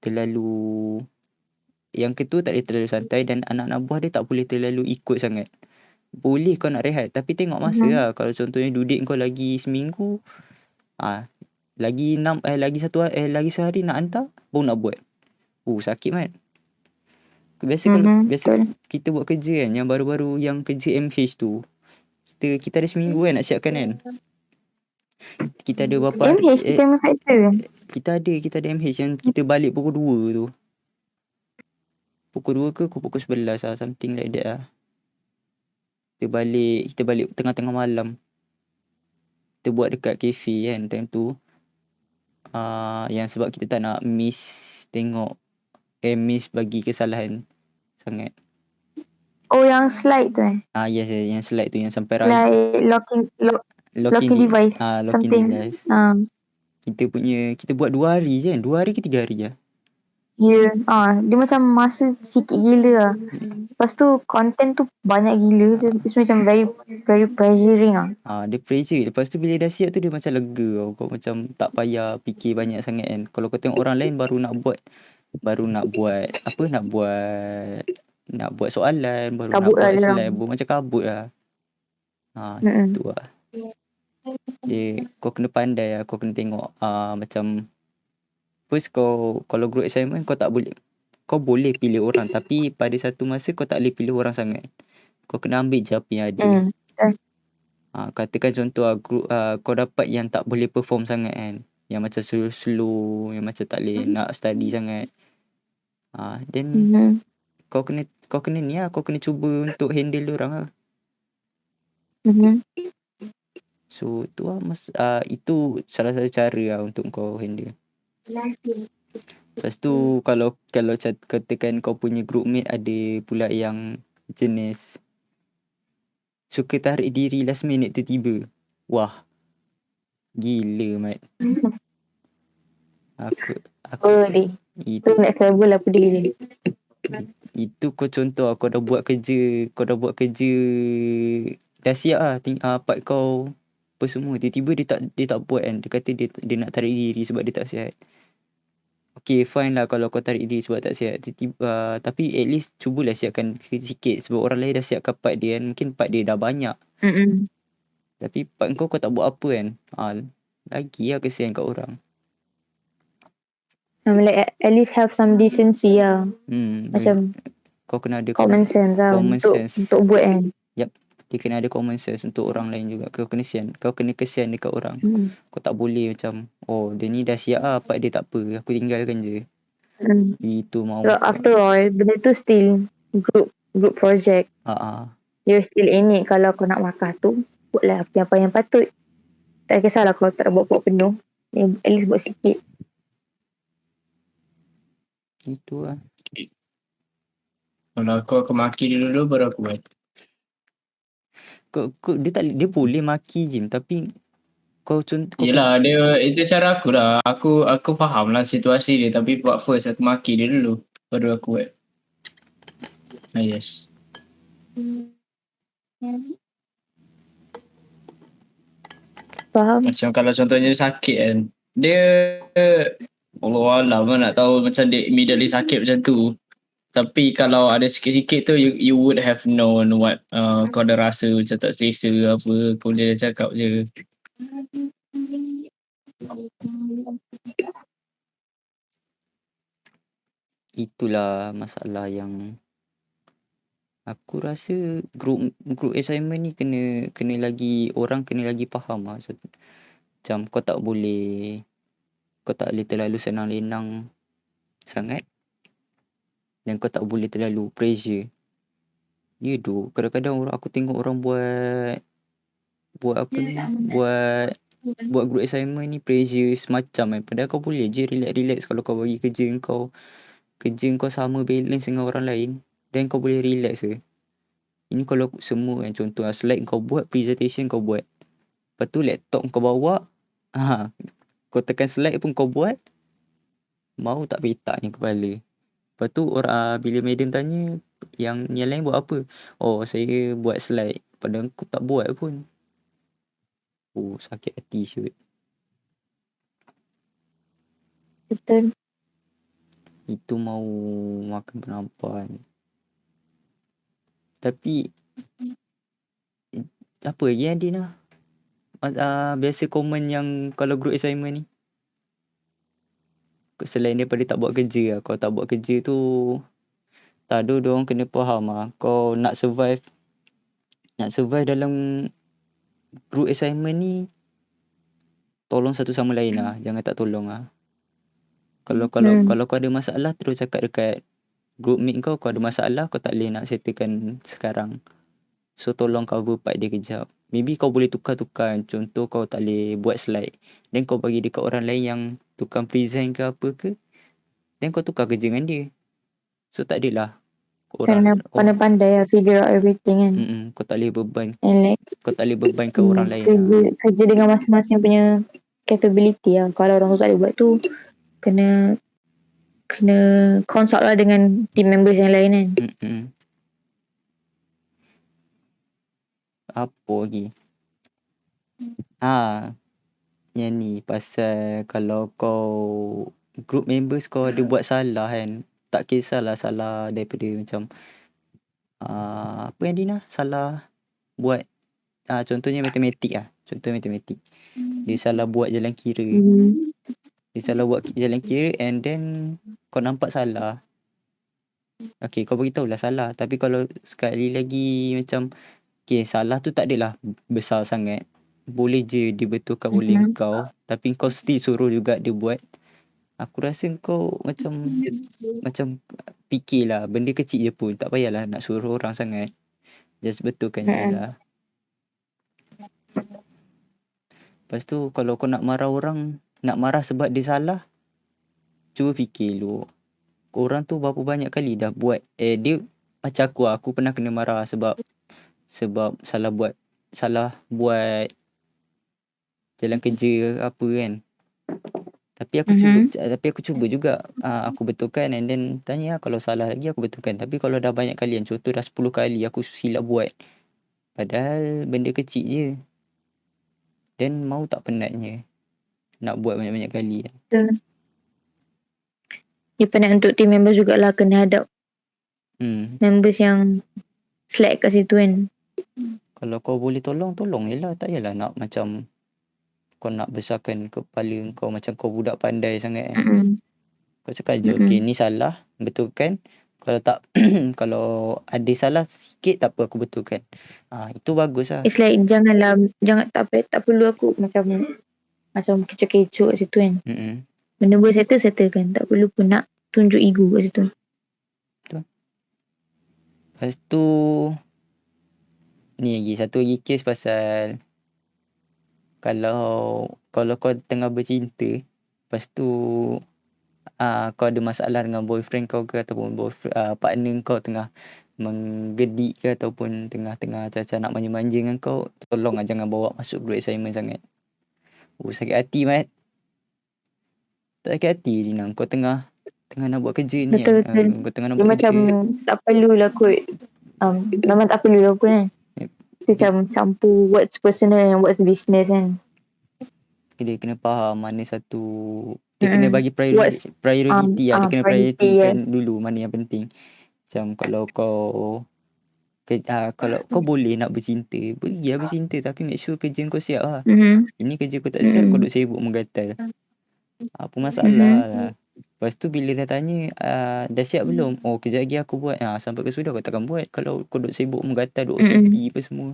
terlalu yang ketua tak boleh terlalu santai dan anak-anak buah dia tak boleh terlalu ikut sangat. boleh kau nak rehat. Tapi tengok masa Mhm. lah. Kalau contohnya due date kau lagi seminggu, lagi sehari nak hantar, baru nak buat. Sakit mat. Biasa Betul. kita buat kerja kan, yang baru-baru yang kerja MH tu, kita ada seminggu kan nak siapkan kan. Kita ada berapa hari, MH determinant factor. kita ada MH yang kita balik pukul 2 tu. Pukul 2 ke pukul 11 lah, something like that lah. Kita balik tengah-tengah malam. Kita buat dekat kafe kan time tu. Yang sebab kita tak nak miss bagi kesalahan sangat. Oh, yang slide tu Yes, yang slide tu yang sampai Like locking device. locking something. device. Kita buat 2 hari je kan. 2 hari ke 3 hari je. Ya. Dia macam masa sikit gila lah. Lepas tu content tu banyak gila. It's macam very very pressuring lah. Dia pressure. Lepas tu bila dah siap tu dia macam lega tau. Kau macam tak payah fikir banyak sangat kan. Kalau kau tengok orang lain baru nak buat nak buat soalan, baru Kabut nak lah buat dia slide, orang. macam kabut lah. Macam tu lah. Kau kena pandai lah. Kau kena tengok macam first kalau group assignment kau boleh pilih orang, tapi pada satu masa kau tak boleh pilih orang sangat. Kau kena ambil je apa yang ada. Katakan contoh group kau dapat yang tak boleh perform sangat kan, yang macam slow, yang macam tak boleh nak study sangat. Then kau kena ni lah, kau kena cuba untuk handle orang lah. So tu lah itu salah satu cara lah untuk kau handle. Lepas tu kalau katakan kau punya groupmate ada pula yang jenis suka tarik diri last minute tiba-tiba. Wah, gila mat. Aku Itu next level lah pedih dia. Itu kau contoh kau dah buat kerja dah siap lah part kau apa semua, tiba-tiba dia tak buat kan. Dia kata dia nak tarik diri sebab dia tak sihat. Okay, fine lah kalau kau tarik diri sebab tak sihat. Tapi at least cubalah siapkan sikit. Sebab orang lain dah siapkan part dia kan. Mungkin part dia dah banyak. Tapi part kau tak buat apa kan. Lagi lah kesian kat orang. Like at least have some decency lah. Macam kau kena ada common sense lah untuk buat kan. Yep. Dia kena ada common sense untuk orang lain juga. Kau kena kesian dekat orang. Kau tak boleh macam dia ni dah siap lah, part dia tak apa, aku tinggalkan je. Itu mau. So after all, benda tu still group project. You're still in it. Kalau kau nak markah tu, buatlah apa yang patut. Tak kisahlah kau tak buat penuh. At least buat sikit. Itu lah. Kalau aku maki dia dulu baru aku buat. Dia boleh maki Jim, tapi kau yelah, dia itu cara aku lah. Aku faham lah situasi dia, tapi buat first aku maki dia dulu baru aku buat. Yes. Faham. Macam kalau contohnya dia sakit kan, dia Allahualam nak tahu macam dia immediately sakit macam tu. Tapi kalau ada sikit-sikit tu you would have known what kau ada rasa macam tak selesa apa, kau boleh cakap je. Itulah masalah yang aku rasa group assignment ni kena lagi faham lah. Macam kau tak boleh terlalu senang-lenang sangat, dan kau tak boleh terlalu pressure. Ya tu, kadang-kadang aku tengok orang buat apa ni, buat group assignment ni pressure semacam kan. Padahal kau boleh je relax kalau kau bagi kerja kau sama balance dengan orang lain, dan kau boleh relax je. Ini kalau semua kan, contoh slide kau buat, presentation kau buat, lepas tu laptop kau bawa, kau tekan slide pun kau buat, mau tak petaknya kepala. Lepas tu bila madam tanya yang lain buat apa, saya buat slide, padahal aku tak buat pun. Sakit hati siut. Betul. Itu mau makan penampan. Tapi Apa lagi yang Din lah? Biasa komen yang kalau group assignment ni. Selain daripada tak buat kerja lah. Kalau tak buat kerja tu, tak ada, diorang kena faham lah. Kau nak survive dalam group assignment ni, tolong satu sama lain lah. Jangan tak tolong lah. Kalau kau ada masalah, terus cakap dekat group mate kau ada masalah, kau tak boleh nak settlekan sekarang. So tolong cover part dia kejap. Maybe kau boleh tukar-tukar. Contoh kau tak boleh buat slide, then kau bagi dekat orang lain yang tukang present ke apa ke, then kau tukar kerja dengan dia. So tak adalah Kena pandai-pandai lah figure out everything kan. Kau tak boleh beban. And like Kau tak boleh beban ke orang lain lah. kerja dengan masing-masing punya capability lah. Kalau orang tu tak boleh buat tu, kena consult lah dengan team members yang lain kan. Apa lagi? Yang ni pasal kalau kau group members kau ada buat salah kan, tak kisahlah salah daripada macam apa yang Dina salah buat, contohnya matematik lah. Contoh matematik, dia salah buat jalan kira. Dia salah buat jalan kira and then kau nampak salah. Okay, kau beritahu lah salah. Tapi kalau sekali lagi macam salah tu tak adalah besar sangat, boleh je dibetulkan oleh kau, tapi kau still suruh juga dia buat. Aku rasa kau macam fikirlah, benda kecil je pun, tak payahlah nak suruh orang sangat. Just betulkan je lah. Lepas tu kalau kau nak marah orang, nak marah sebab dia salah, cuba fikir dulu, orang tu berapa banyak kali dah buat, dia macam aku pernah kena marah sebab salah buat jalan kerja apa kan. Tapi aku cuba juga aku betulkan and then tanya kalau salah lagi aku betulkan. Tapi kalau dah banyak kali, contoh dah 10 kali aku silap buat, padahal benda kecil je, then mau tak penatnya nak buat banyak-banyak kali. Betul. Dia penat untuk team members jugalah, kena hadap members yang slack kat situ kan. Kalau kau boleh tolong je lah. Tak yalah nak macam kau nak besarkan kepala kau macam kau budak pandai sangat kan. Kau cakap je, okay ni salah, betulkan. Kalau tak kalau ada salah sikit, tak apa, aku betulkan. Itu bagus lah. It's like jangan tak perlu aku macam kecoh-kecoh kat situ kan. Benda boleh settlekan. Tak perlu pun nak tunjuk ego kat situ. Betul. Lepas tu ni lagi satu lagi kes pasal kalau kau tengah bercinta, lepas tu kau ada masalah dengan boyfriend kau ke, ataupun partner kau tengah menggedik ke, ataupun tengah macam nak manja-manja dengan kau, tolong jangan bawa masuk group assignment sangat. Sakit hati Mat. Tak sakit hati Dina, kau tengah nak buat kerja ni. Betul. Kau tengah nak buat macam kerja. tak perlulah kot. Memang tak perlulah kot kan. Macam campur what's personal and what's business kan. Dia kena faham mana satu, dia kena bagi priority lah. Dia kena prioritikan dulu mana yang penting. Macam kalau kau boleh nak bercinta, pergi lah bercinta, tapi make sure kerja kau siap lah. Ini kerja kau tak siap, kau duk sibuk menggatal. Apa masalah lah. Lepas tu bila dah tanya, dah siap belum? Oh, kejap lagi aku buat. Sampai ke sudah kau takkan buat kalau kau duk sibuk menggatal, duk OTP apa semua.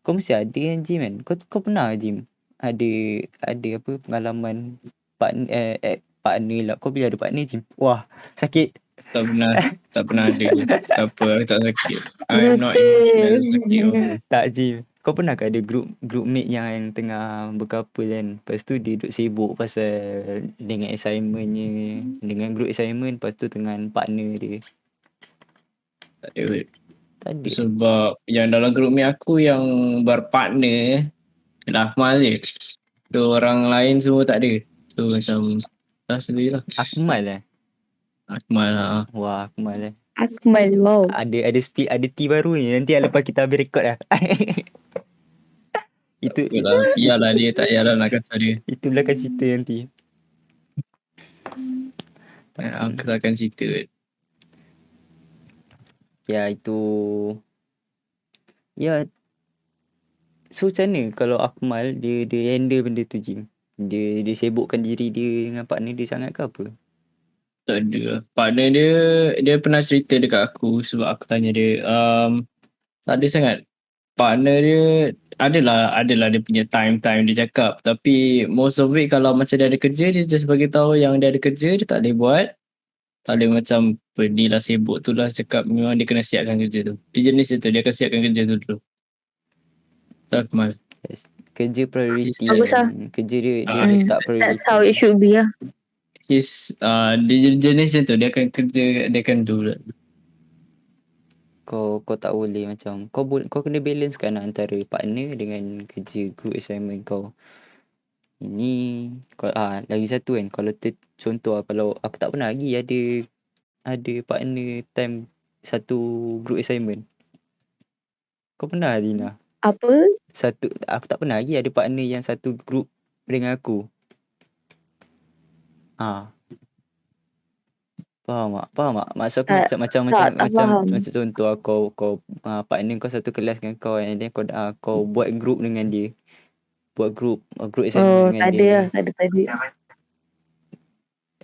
Kau mesti ada kan gym kan? Kau pernah gym? Ada apa pengalaman partner lah. Kau bila ada partner gym? Wah, sakit. Tak pernah ada. Tak apa, aku tak sakit. I'm not emotional sakit. Tak gym. Kau pernah ke ada group mate yang tengah berkapal kan? Lepas tu dia duk sibuk pasal dengan assignmentnya, dengan group assignment, lepas tu dengan partner dia. Tak ada. Sebab yang dalam group mate aku yang berpartner Akmal je. So orang lain semua tak ada. So macam tak sendiri lah. Akmal lah. Akmal lah. Wah, Akmal lah. Akmal, wow. Ada split, ada T baru ni. Nanti lepas kita habis record lah. Iyalah dia tak payahlah nak kata dia. Itu belakang cerita nanti. Aku tak akan cerita. Ya, itu Ya. So macam mana kalau Akmal dia handle benda tu, Jim? Dia sibukkan diri dia dengan partner dia sangat ke apa? Tak ada. Partner dia pernah cerita dekat aku sebab aku tanya dia. Tak ada sangat. Partner dia adalah dia punya time dia cakap. Tapi most of it kalau macam dia ada kerja, dia just bagi tahu yang dia ada kerja, dia tak boleh buat. Tak boleh macam pergilah sibuk tu lah, cakap memang dia kena siapkan kerja tu. Dia jenis itu, dia akan siapkan kerja tu dulu. Tak Akmal. Yes. Kerja priority Bagus lah. kan. Kerja dia Ah, letak priority. That's how it should be lah. Dia jenis tu, dia akan kerja, dia akan do that. Kau tak boleh macam kau kena balance kan antara partner dengan kerja group assignment kau. Ini kau lagi satu kan, kalau contoh kalau aku tak pernah lagi ada partner time satu group assignment. Kau pernah, Dina? Apa? Aku tak pernah lagi ada partner yang satu group dengan aku. Faham tak? Maksud aku Tak faham. macam contoh kau partner kau satu kelas dengan kau, and then kau buat group dengan dia. Buat group assignment dengan Tak ada dia. lah. Tak ada.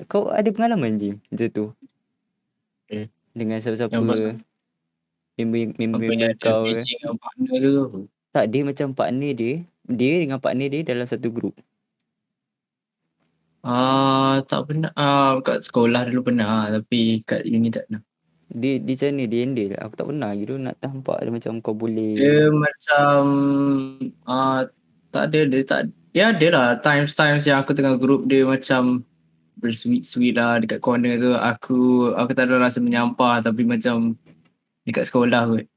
Kau ada pengalaman, Jim, macam tu? Dengan siapa-siapa Yang pasal member kau ke? matching dengan partner tu apa? Tak, dia macam partner dia dengan partner dia dalam satu group. Tak pernah. Kat sekolah dulu pernah, tapi kat uni tak pernah. Dia macam mana dia handle? Aku tak pernah gitu nak nampak dia macam kau boleh. Dia macam tak ada, dia ada lah times yang aku tengah group dia macam bersweet lah dekat corner tu. Aku tak ada rasa menyampah, tapi macam dekat sekolah kot.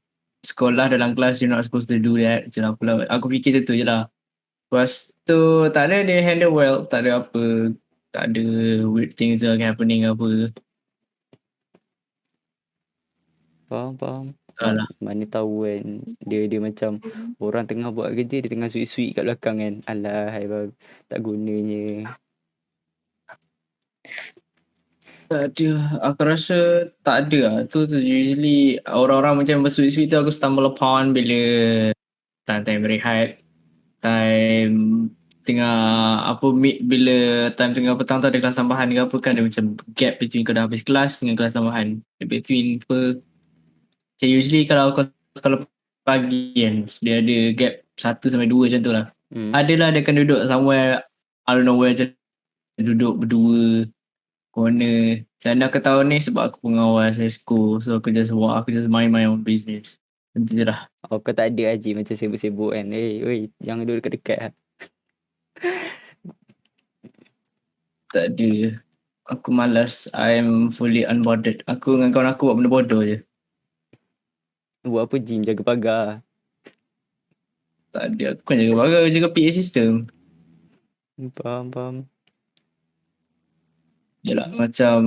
Sekolah dalam kelas, you're not supposed to do that. Macam aku fikir macam tu je lah. Lepas tu tak ada, dia handle well. Tak ada apa, tak ada weird things yang happening apa. Faham. Alah. Mana tahu kan dia macam orang tengah buat kerja, dia tengah sweet-sweet kat belakang kan. Alah, tak gunanya. Tak ada. Aku rasa tak ada lah. Tu usually orang-orang macam bersweet-sweet tu aku stumble upon bila time berehat. Time tengah bila time tengah petang tu ada kelas tambahan ke apa kan, ada macam gap between kau dah habis kelas dengan kelas tambahan. Between apa. Macam usually kalau kau sekolah pagi kan, dia ada gap 1 sampai 2 macam tu lah. Adalah dia akan duduk somewhere out of nowhere, macam duduk berdua corner. Macam aku tahu ni sebab aku pengawas Esko, so aku just mind my own business. Macam tu je lah. Kau tak ada Haji macam sibuk-sibuk kan. Oi, jangan duduk dekat-dekat lah. Tak ada. Aku malas. I'm fully unbothered. Aku dengan kawan aku buat benda bodoh je. Buat apa, Jim? Jaga pagar. Tak ada. Aku kan jaga pagar, jaga PA system. Faham. Yalah, macam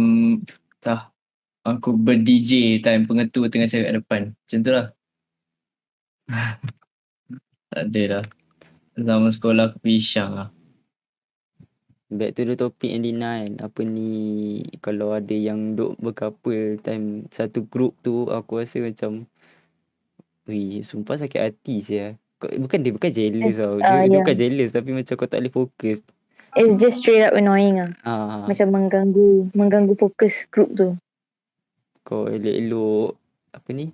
aku ber-DJ time pengetua tengah cakap kat depan. Macam tu lah. Tak ada lah. Zaman sekolah aku pisang lah. Back to the topic yang Dina kan. Apa ni, kalau ada yang duk berkapal time satu group tu, aku rasa macam sumpah sakit hati saya. Bukan jealous tau. Dia bukan jealous, tapi macam kau tak boleh fokus. It's just straight up annoying lah. Macam mengganggu fokus group tu. Kau elok-elok apa ni?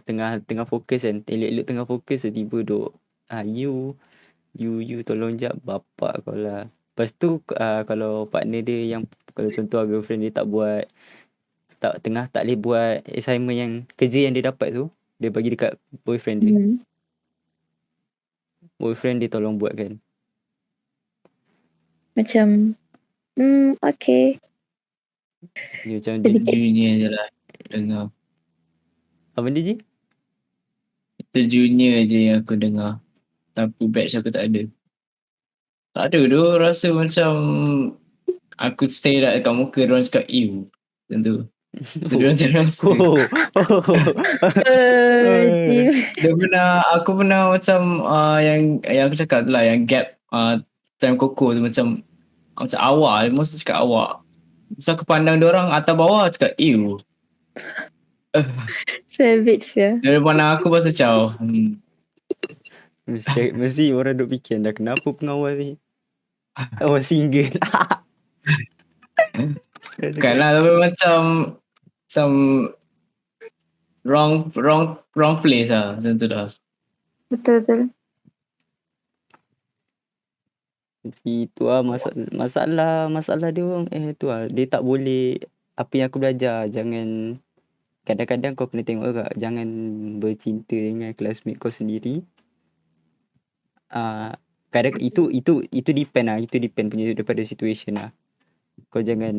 Tengah fokus kan. Elok-elok tengah fokus, tiba duk you tolong jap bapak kau lah. Lepas tu kalau partner dia yang, kalau contoh girlfriend dia tak boleh buat assignment yang kerja yang dia dapat tu, dia bagi dekat boyfriend dia. Boyfriend dia tolong buat kan. Macam okay. Dia macam junior je lah dengar. Apa dia, Ji? Itu junior je yang aku dengar. Tapi batch aku tak ada. Tak ada tu, rasa macam aku stay dekat muka diorang cakap macam tu. So diorang macam rasa. Aku pernah macam yang aku cakap tu lah, yang gap time koko tu macam awak, mesti cakap awak. So aku pandang diorang atas bawah cakap Savage ya. Dari pandang aku pasal caw. Mesti orang duk fikir dah kenapa pengawal ni. Awal single. Bukan lah, tapi macam some wrong place lah. Macam tu dah. Betul. Tapi tu lah masalah dia orang. Tu lah. Dia tak boleh, apa yang aku belajar, jangan, kadang-kadang kau kena tengok juga, jangan bercinta dengan classmate kau sendiri. Kadang itu depend lah. Itu depend punya daripada situation lah. Kau jangan,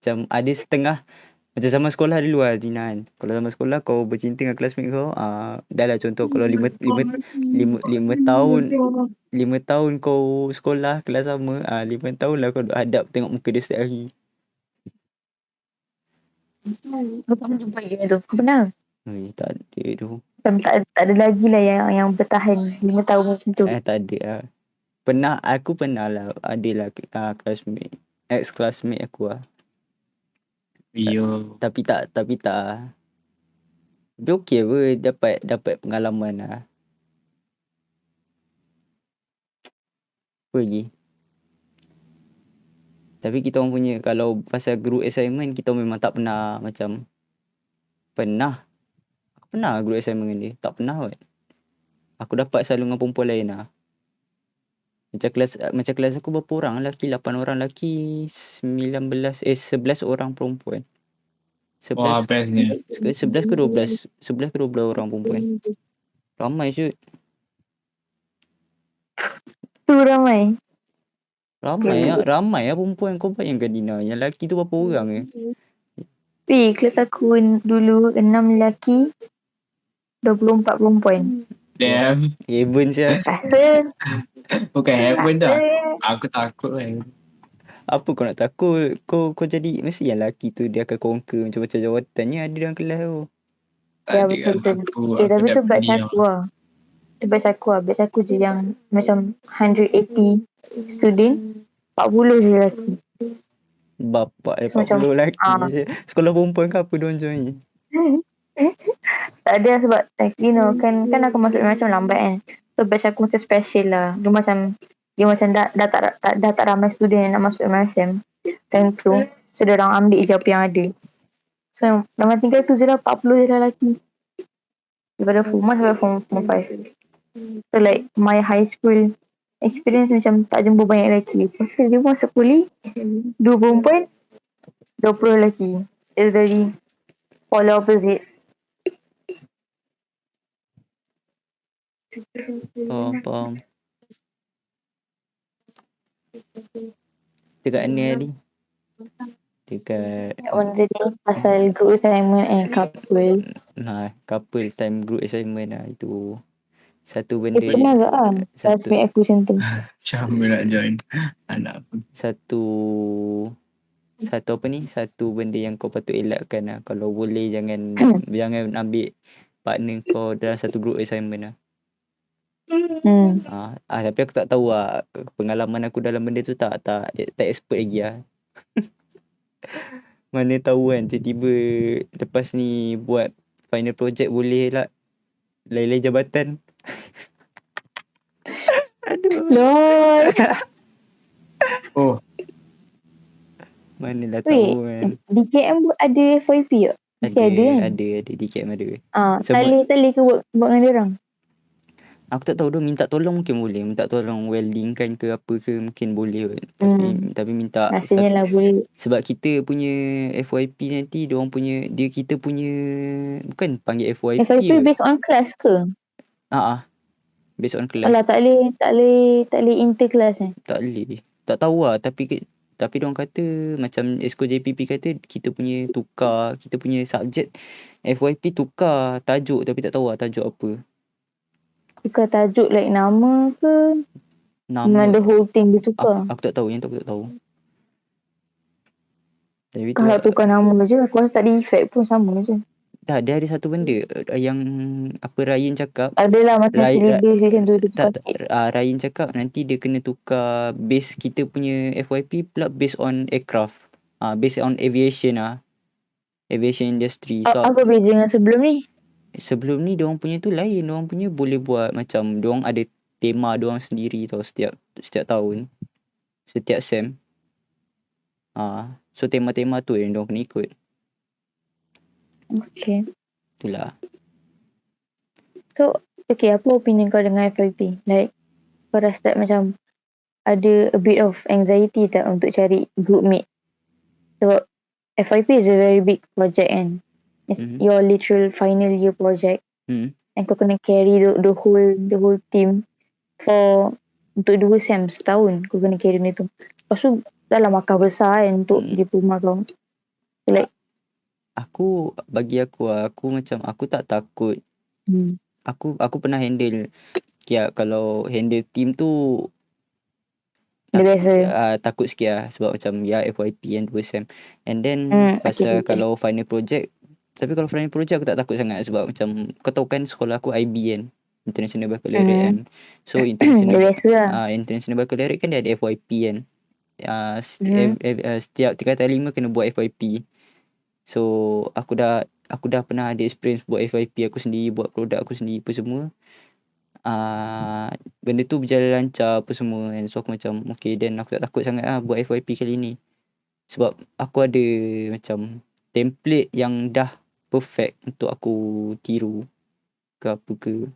macam ada setengah, macam zaman sekolah dulu lah Dina kan. Kalau zaman sekolah kau bercinta dengan classmate kau, dah lah contoh kalau 5 tahun 5 tahun kau sekolah kelas sama, 5 tahun lah kau duk hadap tengok muka dia setiap hari. Kau pernah jumpa dia tu? Kau pernah? Tak ada tu. Tak ada lagi lah yang bertahan 5 tahun macam tu. Tak ada lah. Aku pernah lah, ada lah classmate, ex-classmate aku lah. Yo. Tapi tak dia okey apa, dapat pengalaman lah. Apa lagi? Tapi kita orang punya, kalau pasal group assignment, kita memang tak pernah macam, aku pernah group assignment dengan dia? Tak pernah kot. Aku dapat selalu dengan perempuan lain lah. Macam kelas aku berapa orang lelaki? 8 orang lelaki, 11 orang perempuan. 11, Wah, best ni. 11 ke 12? 11 ke 12 orang perempuan. Ramai Syut. Tu ramai. Ramai lah perempuan. Kau bayangkan Dina, yang lelaki tu berapa orang je? Tapi kelas aku dulu 6 lelaki, 24 perempuan. Damn. Heaven siya. Rasa Bukan heaven dah. Aku takut kan. Apa kau nak takut? Kau jadi, mesti yang lelaki tu dia akan conquer macam-macam jawatannya ada dalam kelas tu. Ya betul. Tapi tu batch aku lah. Tu batch aku lah. Batch aku je yang macam 180 student, 40 je lelaki. Bapak So, 40 lelaki. Sekolah perempuan ke apa diorang join ni? Tak ada sebab you know kan aku masuk macam lambat kan. So batch aku macam special lah. Dia macam dah tak ramai student yang nak masuk MSM. Time tu. So dia orang ambil je apa yang ada. So nama tinggal tu je lah 40 je lah lelaki. Daripada form 1 sampai form 5. So like my high school experience macam tak jumpa banyak lelaki. Lepas tu dia masuk kuliah 2 perempuan 20 lelaki. It's very polar opposite. Faham. Dekat ni tadi? Dekat Benda ni pasal group assignment and couple. Couple time group assignment lah. Itu satu benda. Pernah ke lah classmate aku macam tu? Macam nak join. Anak apa? Satu apa ni? Satu benda yang kau patut elakkan lah. Kalau boleh jangan ambil partner kau dalam satu group assignment lah. Tapi aku tak tahu lah. Pengalaman aku dalam benda tu tak expert lagi lah. Mana tahu kan tiba-tiba lepas ni buat final project boleh lah lain-lain jabatan. Aduh. Lol. Oh. Manalah tahu kan. Di KM ada FYP tak? Mesti ada kan? Ada di KM ada. Tali ke buat dengan dia orang? Aku tak tahu dah, minta tolong mungkin boleh. Minta tolong welding kan ke apa ke mungkin boleh. Tapi minta. Rasanya lah boleh. Sebab kita punya FYP nanti kita punya bukan panggil FYP. FYP based on class ke? Based on class. Alah tak boleh inter-class Tak boleh. Tak tahu lah tapi diorang kata macam Esko JPP kata kita punya subjek FYP tukar tajuk tapi tak tahu lah tajuk apa. Tukar tajuk like nama ke? Nama the whole thing dia tukar. Aku tak tahu, yang tu aku tak tahu. Kalau tukar nama je, aku rasa tak ada effect pun sama je. Tak, dia ada satu benda yang apa Ryan cakap. Adalah macam syllabus macam tu. Ryan cakap nanti dia kena tukar base kita punya FYP pula based on aircraft. Based on aviation lah. Aviation industry. So Apa beza dengan sebelum ni? sebelum ni diorang punya tu lain. Diorang punya boleh buat macam diorang ada tema diorang sendiri tau setiap tahun. Setiap sem. So tema-tema tu yang diorang kena ikut. Okay. Itulah. So, okay, apa opinion kau dengan FYP? Like, kau dah start macam ada a bit of anxiety tak untuk cari group mate? Sebab FYP is a very big project and it's your literal final year project. And kau kena carry the whole team for untuk 2 sem setahun kau kena carry ni tu. Lepas tu dah lah makan besar kan untuk diploma kau. So, like bagi aku macam aku tak takut. Aku pernah handle kalau handle team tu takut sikit lah sebab macam FYP and 2 sem and then pasal kalau final project, tapi kalau final project aku tak takut sangat sebab macam kau tahu kan sekolah aku IB kan, International Baccalaureate kan. So International Baccalaureate kan dia ada FYP kan. Setiap tingkatan 5 kena buat FYP. So aku dah pernah ada experience buat FYP aku sendiri, buat produk aku sendiri apa semua. Benda tu berjalan lancar apa semua kan. So aku macam okay, then aku tak takut sangat buat FYP kali ni. Sebab aku ada macam template yang dah perfect untuk aku tiru ke apa ke.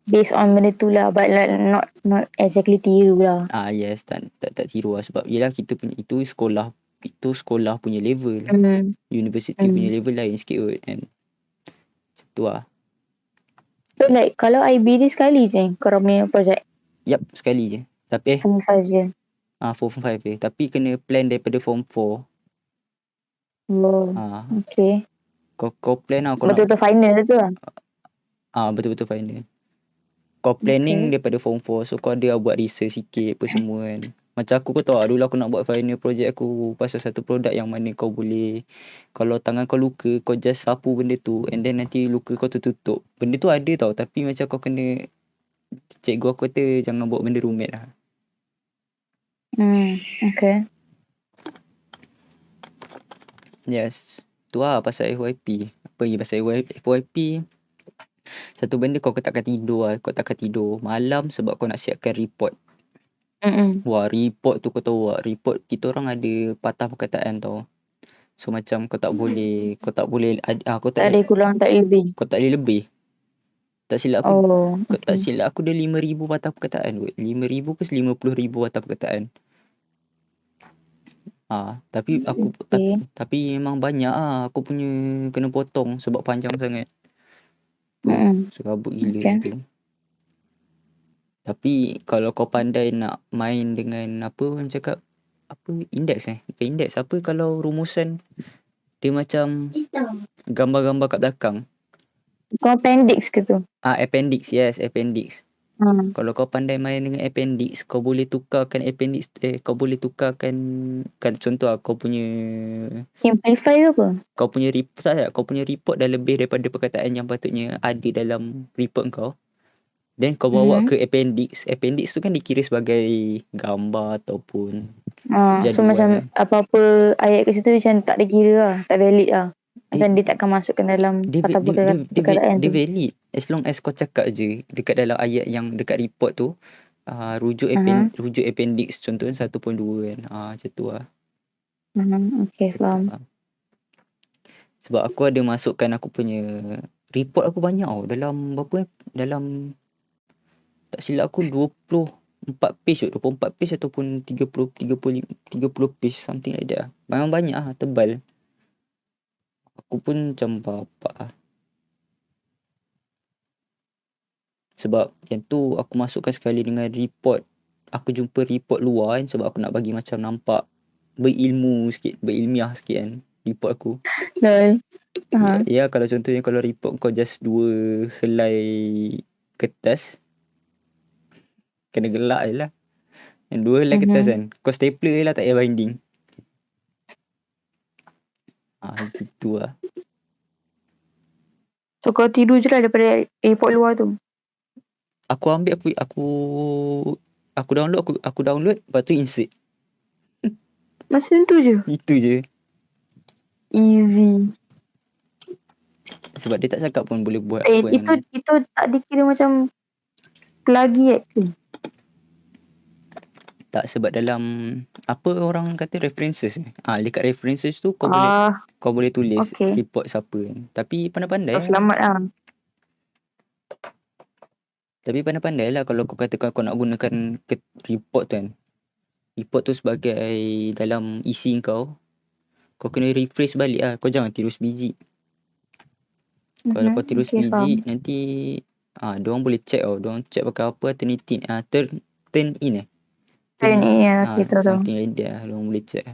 Based on benda tu lah, but like not exactly tiru lah. Yes, tak tiru lah sebab yelah kita punya itu sekolah punya level. University punya level lain sikit kot kan. Macam tu lah. So like kalau IB ni sekali je korang punya project? Yup, sekali je. Tapi Form 5 je? Form 5 je. Tapi kena plan daripada Form 4. Okay. Kau plan lah. Betul-betul final tu lah? Betul-betul final. Kau planning daripada Form 4. So kau ada buat research sikit apa semua kan. Macam aku kau tahu dulu aku nak buat final project aku pasal satu produk yang mana kau boleh, kalau tangan kau luka kau just sapu benda tu and then nanti luka kau tertutup. Benda tu ada tau tapi macam kau kena, cikgu aku kata jangan buat benda rumit lah. Okay. Yes. Tu lah pasal FYP. Apa lagi pasal FYP? Satu benda kau takkan tidur lah. Kau takkan tidur malam sebab kau nak siapkan report. Wah, report tu kau tahu tak, report kita orang ada patah perkataan tau. So macam kau tak boleh tak ada kurang, tak lebih. Kau tak boleh lebih. Tak silap aku. Tak silap aku dia 5,000 patah perkataan kot. 5,000 ke 50,000 patah perkataan. Tapi aku tapi memang banyak aku punya kena potong sebab panjang sangat. Serabut gila tu. Tapi kalau kau pandai nak main dengan apa orang cakap, apa index index apa kalau rumusan dia macam gambar-gambar kat belakang. Kau appendix ke tu? Appendix, yes, appendix. Kalau kau pandai main dengan appendix, kau boleh tukarkan appendix, kau boleh tukarkan, kan contoh kau punya simplify ke apa? Kau punya report kau punya report dah lebih daripada perkataan yang patutnya ada dalam report kau. Then kau bawa ke appendix. Appendix tu kan dikira sebagai gambar ataupun jadual. So macam apa-apa ayat kat situ macam tak dikira lah, tak valid lah. Macam dia takkan masukkan dalam perkataan tu. Dia valid as long as kau cakap je dekat dalam ayat yang dekat report tu, rujuk appendix contohnya 1.2 kan. Macam tu lah. Okay, faham. Sebab aku ada masukkan aku punya report aku banyak tau. Dalam berapa dalam tak silap aku 24 page 24 page ataupun 30 page something like that. Memang banyak tebal. Aku pun macam bapak sebab yang tu aku masukkan sekali dengan report. Aku jumpa report luar kan sebab aku nak bagi macam nampak berilmiah sikit kan report aku. Ya, kalau contohnya kalau report kau just 2 helai kertas, kena gelak je lah. Yang 2 helai kertas kan, kau stapler je lah, tak payah binding. Gitu lah. So kau tiru je lah daripada report luar tu? Aku ambil, aku download, lepas tu insert. Macam tu je? Itu je. Easy. Sebab dia tak cakap pun boleh buat apa yang Itu tak dikira macam plagiat ke? tak, sebab dalam apa orang kata references ni. Dekat references tu kau boleh tulis okay. report siapa kan. Tapi pandai-pandai. Selamat lah. Tapi pandai-pandai lah kalau kau katakan kau nak gunakan report tu kan. Report tu sebagai dalam isi kau kena rephrase balik lah. Kau jangan tiru sebiji. Kalau kau tiru sebiji, nanti diorang boleh check tau. Diorang check pakai apa, turn in something like that lah. Diorang boleh check.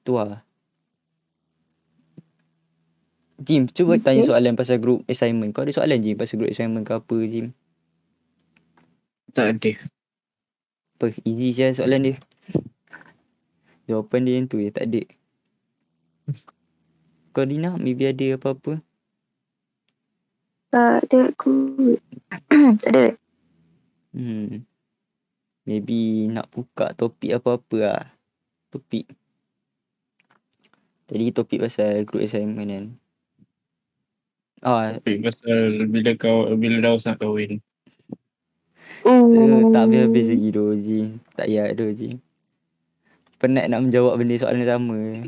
Tu lah. Jim, cuba tanya soalan pasal group assignment. Kau ada soalan Jim pasal group assignment ke apa Jim? Tak ada. Apa? Easy je soalan dia. Jawapan dia yang tu je, tak ada. Kau Dina, maybe ada apa-apa? Tak ada kot. Tak ada. Maybe nak buka topik apa-apa lah. Topik. Tadi topik pasal group assignment kan. Topik pasal bila dah usah kahwin. Tak habis-habis lagi tu Jim. Tak payah tu Jim. Penat nak menjawab benda soalan sama.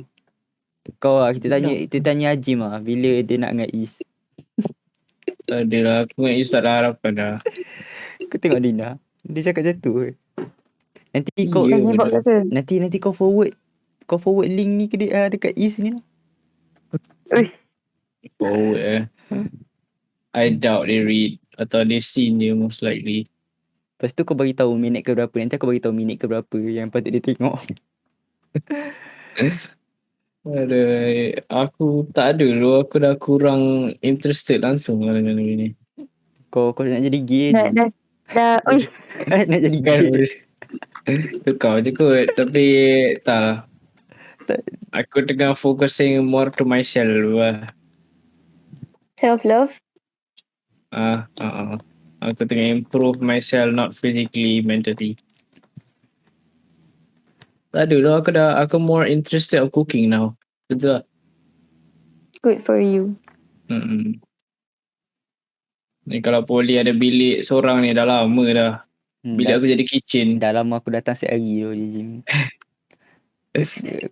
Kau lah, kita tanya Ajim lah. Bila dia nak dengan Is. Tak ada lah. Aku dengan Is tak ada harapan dah. Kau tengok Dina. Dia cakap macam tu. Nanti kau nanti kau forward. Kau forward link ni ke dia dekat Is ni lah. Forward I doubt they read. Atau they seen dia most likely. Lepas tu kau bagi tahu minit ke berapa. Nanti aku bagi tahu minit ke berapa yang patut dia tengok. Aku tak ada dulu. Aku dah kurang interested langsung lah dengan ni. Kau nak jadi gay je. Nak jadi Kan gay. tu kau je kot. Tapi tak lah. Aku tengah focusing more to myself dulu lah. Self-love? Aku tengah improve myself, not physically, mentally. Tak ada lah. Aku more interested of cooking now. Betul tak? Good for you. Ni kalau poli ada bilik seorang ni dah lama dah. Bilik aku jadi kitchen. Dah lama aku datang sehari tu Jim.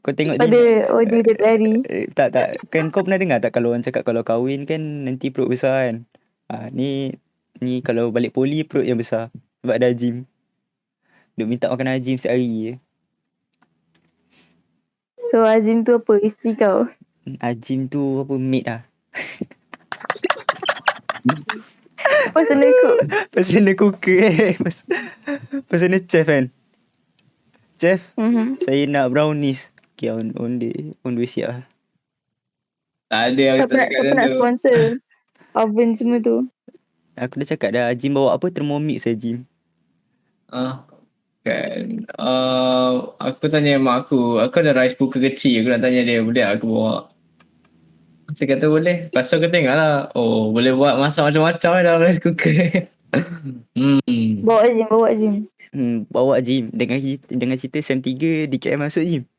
Kau tengok dia tiap hari. Tak. Kan kau pernah dengar tak kalau orang cakap kalau kahwin kan nanti perut besar kan? Ni kalau balik poli perut yang besar. Sebab ada Jim. Duk minta makanan Jim sehari je. So Azim tu apa? Isteri kau? Azim tu apa? Maid lah. Personal cook. Personal cooker Personal chef kan. Chef, saya nak brownies. Okay, on the siap lah. Tak ada. Siapa nak sponsor oven semua tu? Aku dah cakap dah. Azim bawa apa? Thermomix Azim. Kan. Aku tanya mak aku. Aku ada rice cooker kecil. Aku nak tanya dia. Boleh aku bawa? Saya kata boleh. Lepas tu aku tengok lah. Oh, boleh buat masak macam-macam dalam rice cooker. Bawa Azim. Bawa Azim. Dengan cerita SEM 3 DKM masuk Azim.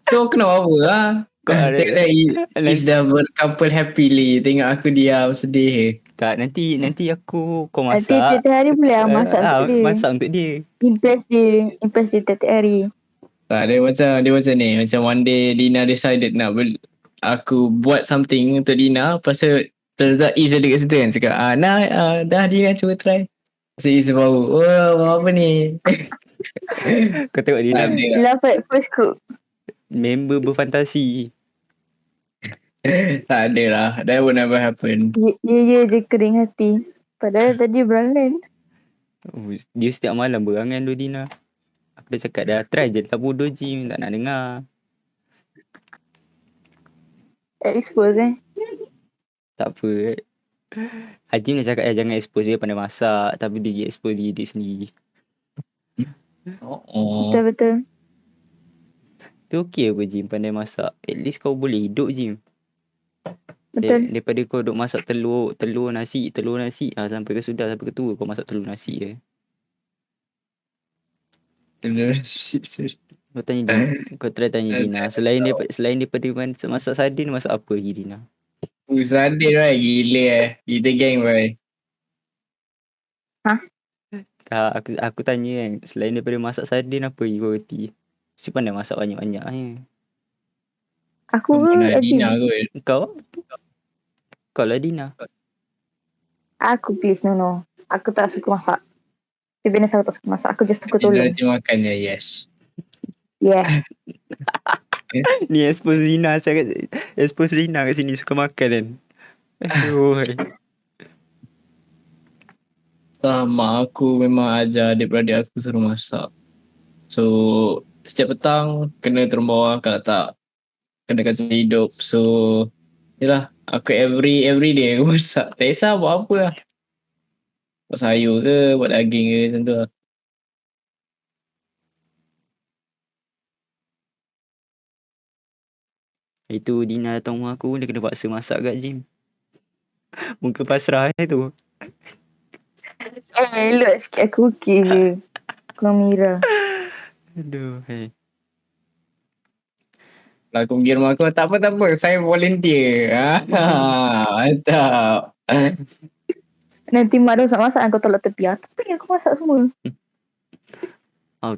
So kena apa lah? Tengok Is dah bercouple happily. Tengok aku diam sedih. Tak, nanti kau masak. Nanti tiap hari boleh lah masak untuk dia. Masak untuk dia. Impress dia tiap hari. Tak, dia macam ni. Macam one day Dina decided nak aku buat something untuk Dina. Lepas tu turns out Is ada kat situ kan. Cakap dah Dina cuba try. So Is baru apa ni. Kau tengok Dina. Love at first cook. Member berfantasi. Tak ada lah. That would never happen. Dia je kering hati. Padahal tadi berangan. Dia setiap malam berangan tu Dina. Aku dah cakap dah try je. Tak bodoh Jim. Tak nak dengar. Expose Tak apa. Haji dah cakap jangan expose dia pandai masak. Tapi dia expose diri dia sendiri. Betul. Tapi okey apa Jim pandai masak. At least kau boleh hidup Jim. Betul. Daripada kau duk masak telur nasi sampai ke sudah sampai ke tua kau masak telur nasi je. Telur nasi. Kau try tanya Dina. Selain daripada masak sardin, masak apa lagi Dina? Sardin right? Gila kita gang boy. Aku tanya kan, selain daripada masak sardin apa lagi kau reti? Si pandai masak banyak-banyak ni. Aku Kau nak Azim. Dina kot. Kau lah Dina. Aku please no. Aku tak suka masak. Sebenarnya aku tak suka masak. Aku just suka Dina tolong. nanti makan je, yes. Yeah. Ni expose Dina kat sini suka makan kan. Aduh. Mak aku memang ajar adik-beradik aku suruh masak. So setiap petang kena turun bawah, kalau tak kena kasi hidup. So yelah, aku every day aku masak. Tak kisah buat apa lah. Buat sayur ke, buat daging ke, macam tu lah. Itu Dina datang rumah aku, dia kena paksa masak kat gym. Muka pasrah tu. Elok sikit aku okey je. Kau Mira. Aduh. Kalau aku pergi rumah aku, tak apa. Saya volunteer. Mantap. Nanti mak dah masak kau tolak tepi. Tapi aku masak semua.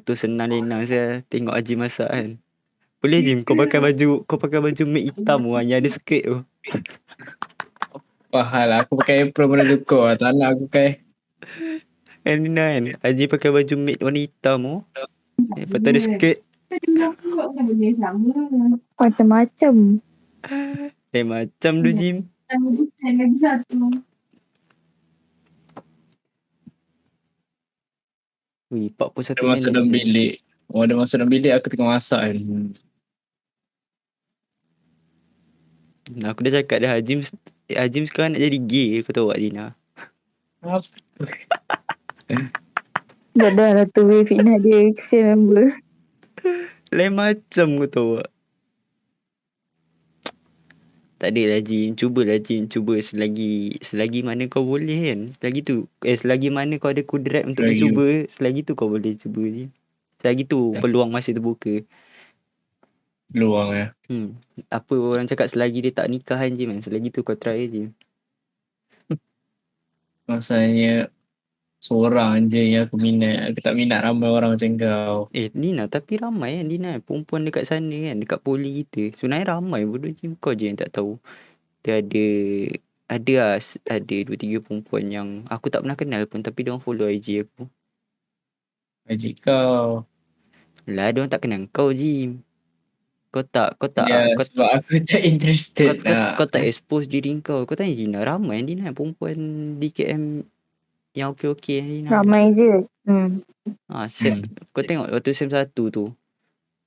Tu senang lenang saya tengok Haji masak kan. Boleh Jim kau pakai baju maid hitam yang ada skirt tu. Pahal lah, aku pakai apron pun dah cukup lah. Tak nak aku pakai. Kan Dina kan, Haji pakai baju maid warna hitam tu. Lepas tu ada skirt. Macam-macam. Macam tu Jim. Wih, 41 Ada masa dalam bilik. Ada masa dalam bilik aku tengah masak kan. Aku dah cakap dah Haji sekarang nak jadi gay. Kau tahu tak Dina? Dah lah tu wave fitnah dia. Kesian member. Lain macam kau tahu tak? Tak adalah Jim. Cubalah Jim. Cuba selagi mana kau boleh kan. Selagi mana kau ada kudrat untuk mencuba. Selagi tu kau boleh cuba Jim. Selagi tu peluang masih terbuka. Peluang ya. Apa orang cakap selagi dia tak nikah kan Jim. Selagi tu kau try Jim. Masanya seorang je yang aku minat. Aku tak minat ramai orang macam kau. Dina, tapi ramai kan Dina. Perempuan dekat sana kan. Dekat poli kita. Sebenarnya ramai bodoh Jim. Kau je yang tak tahu. Dia ada 2-3 perempuan yang aku tak pernah kenal pun. Tapi diorang follow IG aku. IG kau. Lah, diorang tak kenal kau Jim. Kau tak sebab aku tak interested kau tak expose diri kau. Kau tanya Dina. Ramai Dina perempuan di KM yang okey-okey Dina. Ramai je. Kau tengok waktu SEM 1 tu.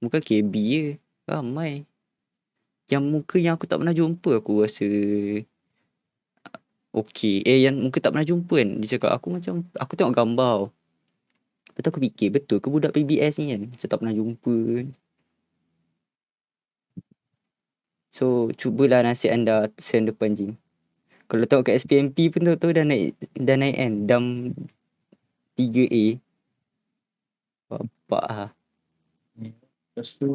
Muka KB je. Ramai. Yang muka yang aku tak pernah jumpa aku rasa okey. Yang muka tak pernah jumpa kan. Dia cakap aku tengok gambar. Lepas tu aku fikir betul ke budak PBS ni kan. Saya tak pernah jumpa. So cubalah nasib anda SEM depan Jim. Kalau tengok kat SPMP pun tahu dah naik kan. Dam 3A. Bapak lah. Lepas tu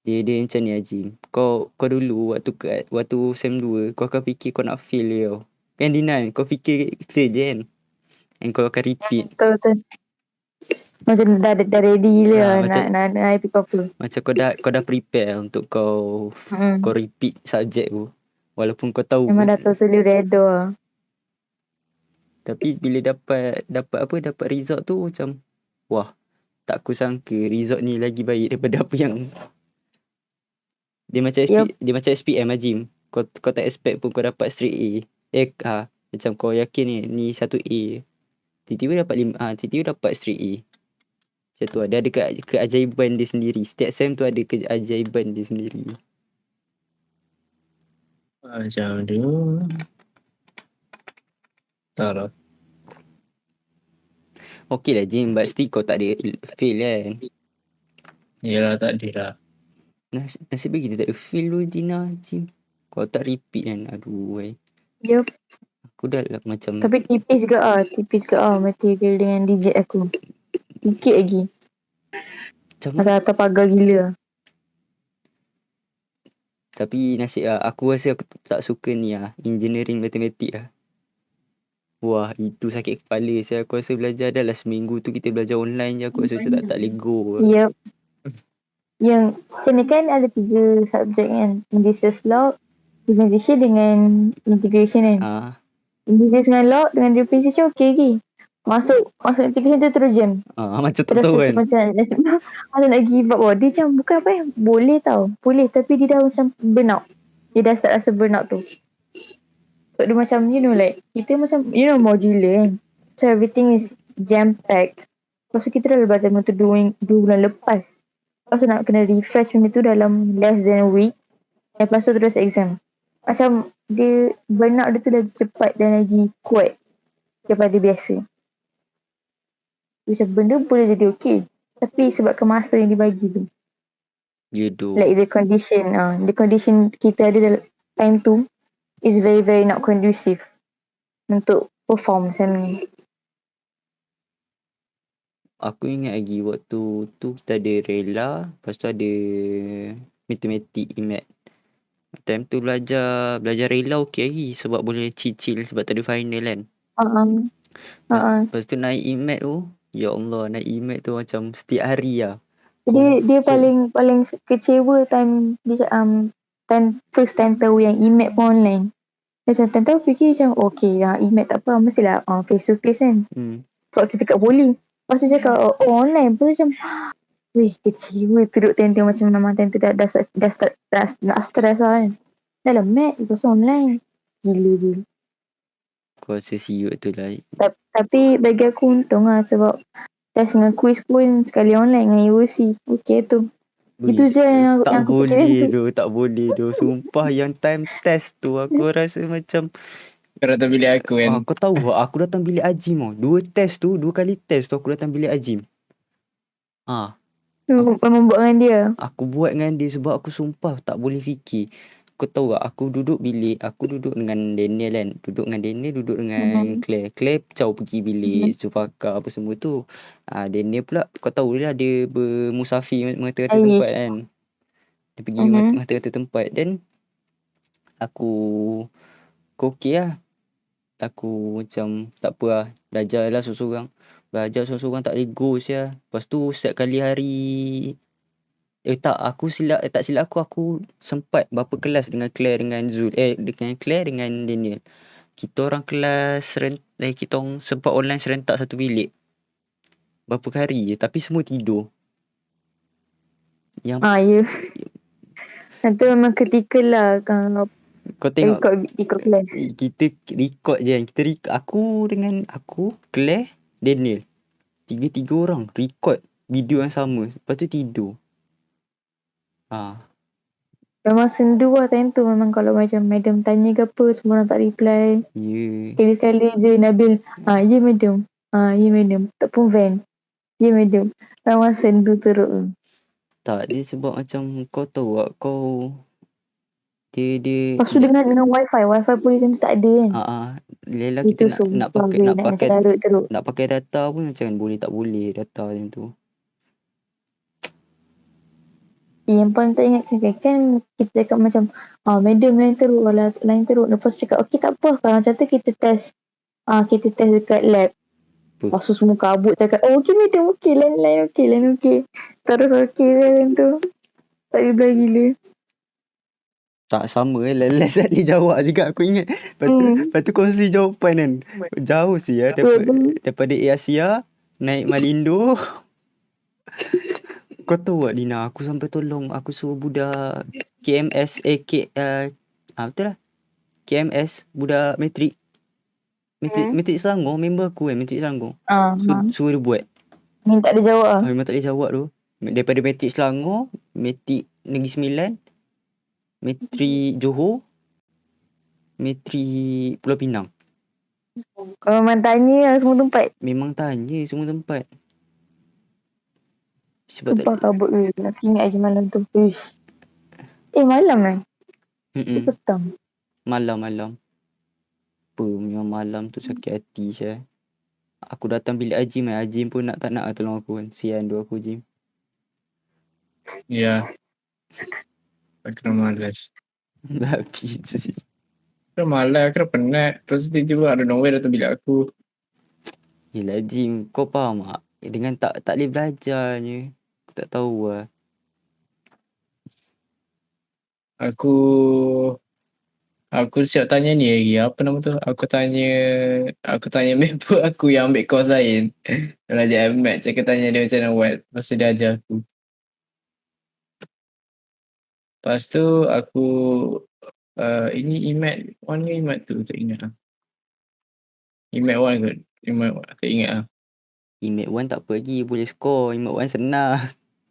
Dia macam ni Haji. Kau dulu waktu SEM 2 kau akan fikir kau nak fail je tau. Kan Dina, kau fikir fail je kan. And kau akan repeat. Betul. Macam dah ready gila nak repeat apa. Macam kau dah prepare untuk kau repeat subjek tu. Walaupun kau tahu memang dah totally ready lah. Tapi bila dapat result tu macam wah, tak aku sangka result ni lagi baik daripada apa yang dia macam SPM lah Jim. Kau tak expect pun kau dapat straight A. Macam kau yakin ni 1A. Tiba-tiba dapat straight A. Macam tu ada keajaiban dia sendiri. Setiap SEM tu ada keajaiban dia sendiri. Macam tu. Tak lah. Okey lah Jim, but still kau tak ada fail kan. Yelah, tak ada lah. Nasib baik kita tak ada fail tu Dina Jim. Kau tak repeat kan. Aduh. Yup. Aku dah lah macam. Tapi tipis ke material dengan DJ aku. Sikit lagi. Macam Pasal atas pagar gila. tapi nasib lah. Aku rasa aku tak suka ni lah. Engineering matematik lah. Wah, itu sakit kepala saya. Aku rasa belajar dah lah seminggu tu kita belajar online je. Aku rasa macam tak boleh go. Yep. Yang macam ni kan ada 3 subjek kan. Business law, organization dengan integration kan. Ah, Business dengan law dengan differentiation okey lagi. Masuk integration tu terus jam. macam tak Terus tahu rasa kan. macam nak give up. Dia macam bukan apa boleh tau. Boleh tapi dia dah macam burnout. Dia dah start rasa burnout tu. So dia macam like kita macam modular kan. So everything is jam packed. Lepas tu kita dah belajar benda tu 2 bulan lepas. Lepas tu nak kena refresh benda tu dalam less than a week. Lepas tu terus exam. Macam dia burnout dia tu lagi cepat dan lagi kuat daripada biasa. Macam benda boleh jadi okey. Tapi sebabkan masa yang dibagi tu. Ya doh. Like the condition kita ada dalam time tu is very very not conducive untuk perform macam ni. Aku ingat lagi waktu tu kita ada rela. Lepas tu ada matematik IMAT. Time tu belajar rela okey lagi. Sebab boleh chill sebab tak ada final kan. Lepas tu naik IMAT tu. Ya Allah, naik IMAT tu macam setiap hari lah. Dia paling kecewa time dia first time tahu yang IMAT pun online. Macam time tahu fikir macam okay lah IMAT tak apa mestilah face to face kan. Sebab kita kat bowling. Lepas tu cakap online. Lepas tu macam weh kecewa duduk tengok macam memang time tu dah start nak stress lah kan. Dah lah mat lepas tu online. Gila. Aku rasa siut tu lah. Tapi bagi aku untung lah sebab test dengan quiz pun sekali online dengan UOC. Okay tu. Itu je yang aku fikir tu. Tak boleh tu. Sumpah yang time test tu aku rasa macam Kau datang bilik aku kan. kau tahu tak aku datang bilik Ajim tau. 2 kali test tu aku datang bilik Ajim. Memang buat dengan dia. Aku buat dengan dia sebab aku sumpah tak boleh fikir. Kau tahu tak aku duduk bilik. Aku duduk dengan Daniel kan. Duduk dengan Claire. Claire jauh pergi bilik Zufaka apa semua tu. Daniel pula kau tahu dia bermusafir mengata-kata tempat kan. Dia pergi mengata-kata tempat. Then aku okey lah. Aku macam tak apa lah. Belajar lah seorang-seorang. Belajar seorang-seorang tak boleh go sia. Lepas tu setiap kali hari tak silap aku sempat berapa kelas dengan Claire dengan Zul. Dengan Claire dengan Daniel. Kita orang kelas kita orang sempat online serentak satu bilik. Berapa hari je tapi semua tidur. Ya. Itu memang kritikal lah kalau kau tengok ikut kelas. Kita record je kan. Aku Claire, Daniel. 3 orang record video yang sama. Lepas tu tidur. Memang sendu lah time tu. Memang kalau macam madam tanya ke apa semua orang tak reply. Sekali-sekali je Nabil ya madam. Ya madam. Tak pun van. Ya madam. Memang sendu teruk. Tak, dia sebab macam kau tahu tak kau dia lepas tu dengan wifi pun dia tak ada kan. Lela kita nak pakai data pun macam boleh tak boleh data macam tu. Yang paling tak ingat kan kita cakap macam madam lain teruk lepas cakap okey tak apa kalau macam tu kita test dekat lab. Lepas tu semua kabut cakap okey madam okey lain okey terus okey macam tu tak reply gila. Tak sama Les ada jawab juga aku ingat. Lepas tu kongsi jawapan kan. Jauh sih daripada Asia naik Malindo. Kau tahu tak Dina, aku sampai tolong aku suruh budak KMS betul lah. KMS budak matrik Selangor, member aku matrik Selangor. Suruh dia buat. Minta dia jawab memang tak boleh jawab tu. Daripada matrik Selangor, matrik Negeri Sembilan, matrik Johor, matrik Pulau Pinang. Memang tanya semua tempat. Memang tanya semua tempat. Sumpah kabut ke. Nak ingat lagi malam tu. Malam petang. Malam. Memang malam tu sakit hati saya. Aku datang bilik Ajim Ajim pun tak nak tolong aku kan. Sian tu aku Ajim. Ya. Aku dah malas. Babi. Aku dah malas, aku dah penat. Terus tiba-tiba ada nowhere datang bilik aku. Yelah Jim, kau faham tak? Dengan tak boleh belajar je. Aku tak tahu lah. Aku siap tanya ni lagi. Apa nama tu? Aku tanya member aku yang ambil course lain. Belajar MAT. Aku tanya dia macam mana buat. Lepas tu dia ajar aku. Lepas tu aku ini IMAT 1 ke IMAT 2 tak ingat lah. IMAT 1 ke? IMAT 1 tak ingat lah. Imat 1 tak apa lagi, boleh score. Imat 1 senang.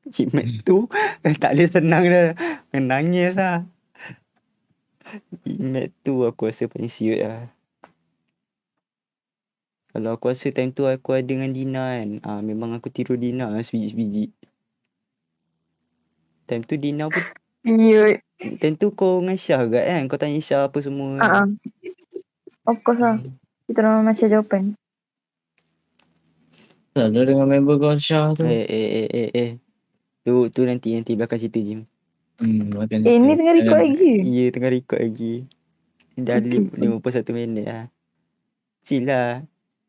Imat 2 tak boleh senang dah. Menangis lah. Imat 2 aku rasa paling siut lah. Kalau aku rasa time tu aku ada dengan Dina kan. Memang aku tiru Dina lah sebiji-sebiji. Time tu Dina pun, Cute. time tu kau dengan Syah juga kan. Kau tanya Syah apa semua kan. Of course lah. Kita orang macam jawapan. Selalu dengan member kau Syah tu. Tu nanti belakang cerita Jim. Makan Ni tengah record lagi. Ya, tengah record lagi. Dah 51 minit lah. Chill lah.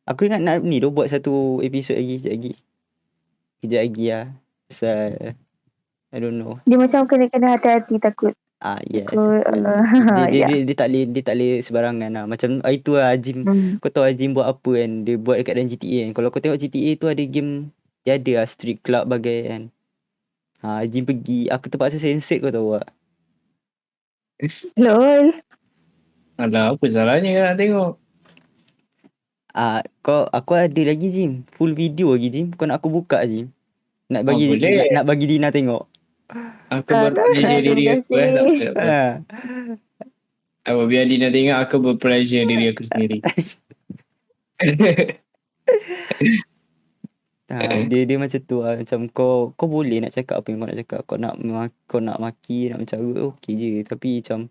Aku ingat nak ni tu buat satu episod lagi Kejap lagi lah. Pasal I don't know. Dia macam kena hati-hati takut. Yes. Allah. Dia tak boleh sebarangan lah. Macam itu lah Azim. Kau tahu Azim buat apa kan. Dia buat dekat dalam GTA kan. Kalau kau tengok GTA tu ada game. Dia ada lah street club bagai kan. Azim pergi. Aku terpaksa sensor kau tahu tak. Lol. Alah, apa salahnya kau nak tengok? Aku ada lagi Jim. Full video lagi Jim. Kau nak aku buka Jim. Nak boleh. nak bagi Dina tengok. Aku berpleasure diri aku tak apa. Apa biar Dina tengok aku berpleasure diri aku sendiri. Dia macam tu lah. Macam kau boleh nak cakap apa yang kau nak cakap. Kau nak maki, nak mencara, okey je. Tapi macam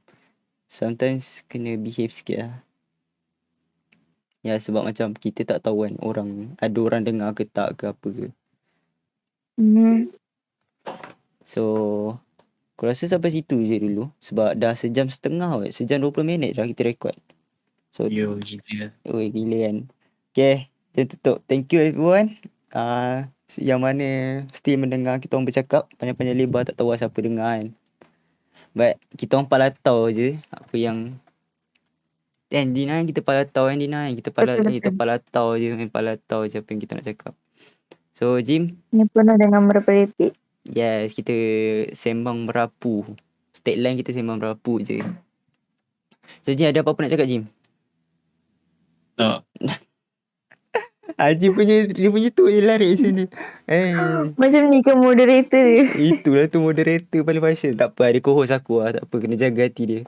sometimes kena behave sikit lah. Ya, sebab macam kita tak tahu kan ada orang dengar ke tak ke apa ke. So aku rasa sampai situ je dulu. Sebab dah sejam setengah. Sejam 20 minit dah kita record. So Yo, gila. Gila kan. Okay, kita tutup. Thank you everyone. Yang mana still mendengar kita orang bercakap panjang-panjang lebar, tak tahu siapa dengar kan. But kita orang palatau je apa yang Dina kita palatau kan Dina kan. Kita palatau je, main palatau je apa yang kita nak cakap. So Jim, Ni penuh dengan merepek-repek. yes, kita sembang merapu. Tagline kita sembang merapu je. So Jim, ada apa-apa nak cakap Jim? No. Haji dia punya tu je larik sini. Macam ni ke moderator dia? Itulah tu moderator paling passion. Tak apa, ada co-host aku lah. Tak apa, kena jaga hati dia.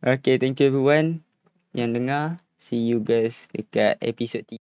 Okay, thank you everyone yang dengar. See you guys dekat episode 3.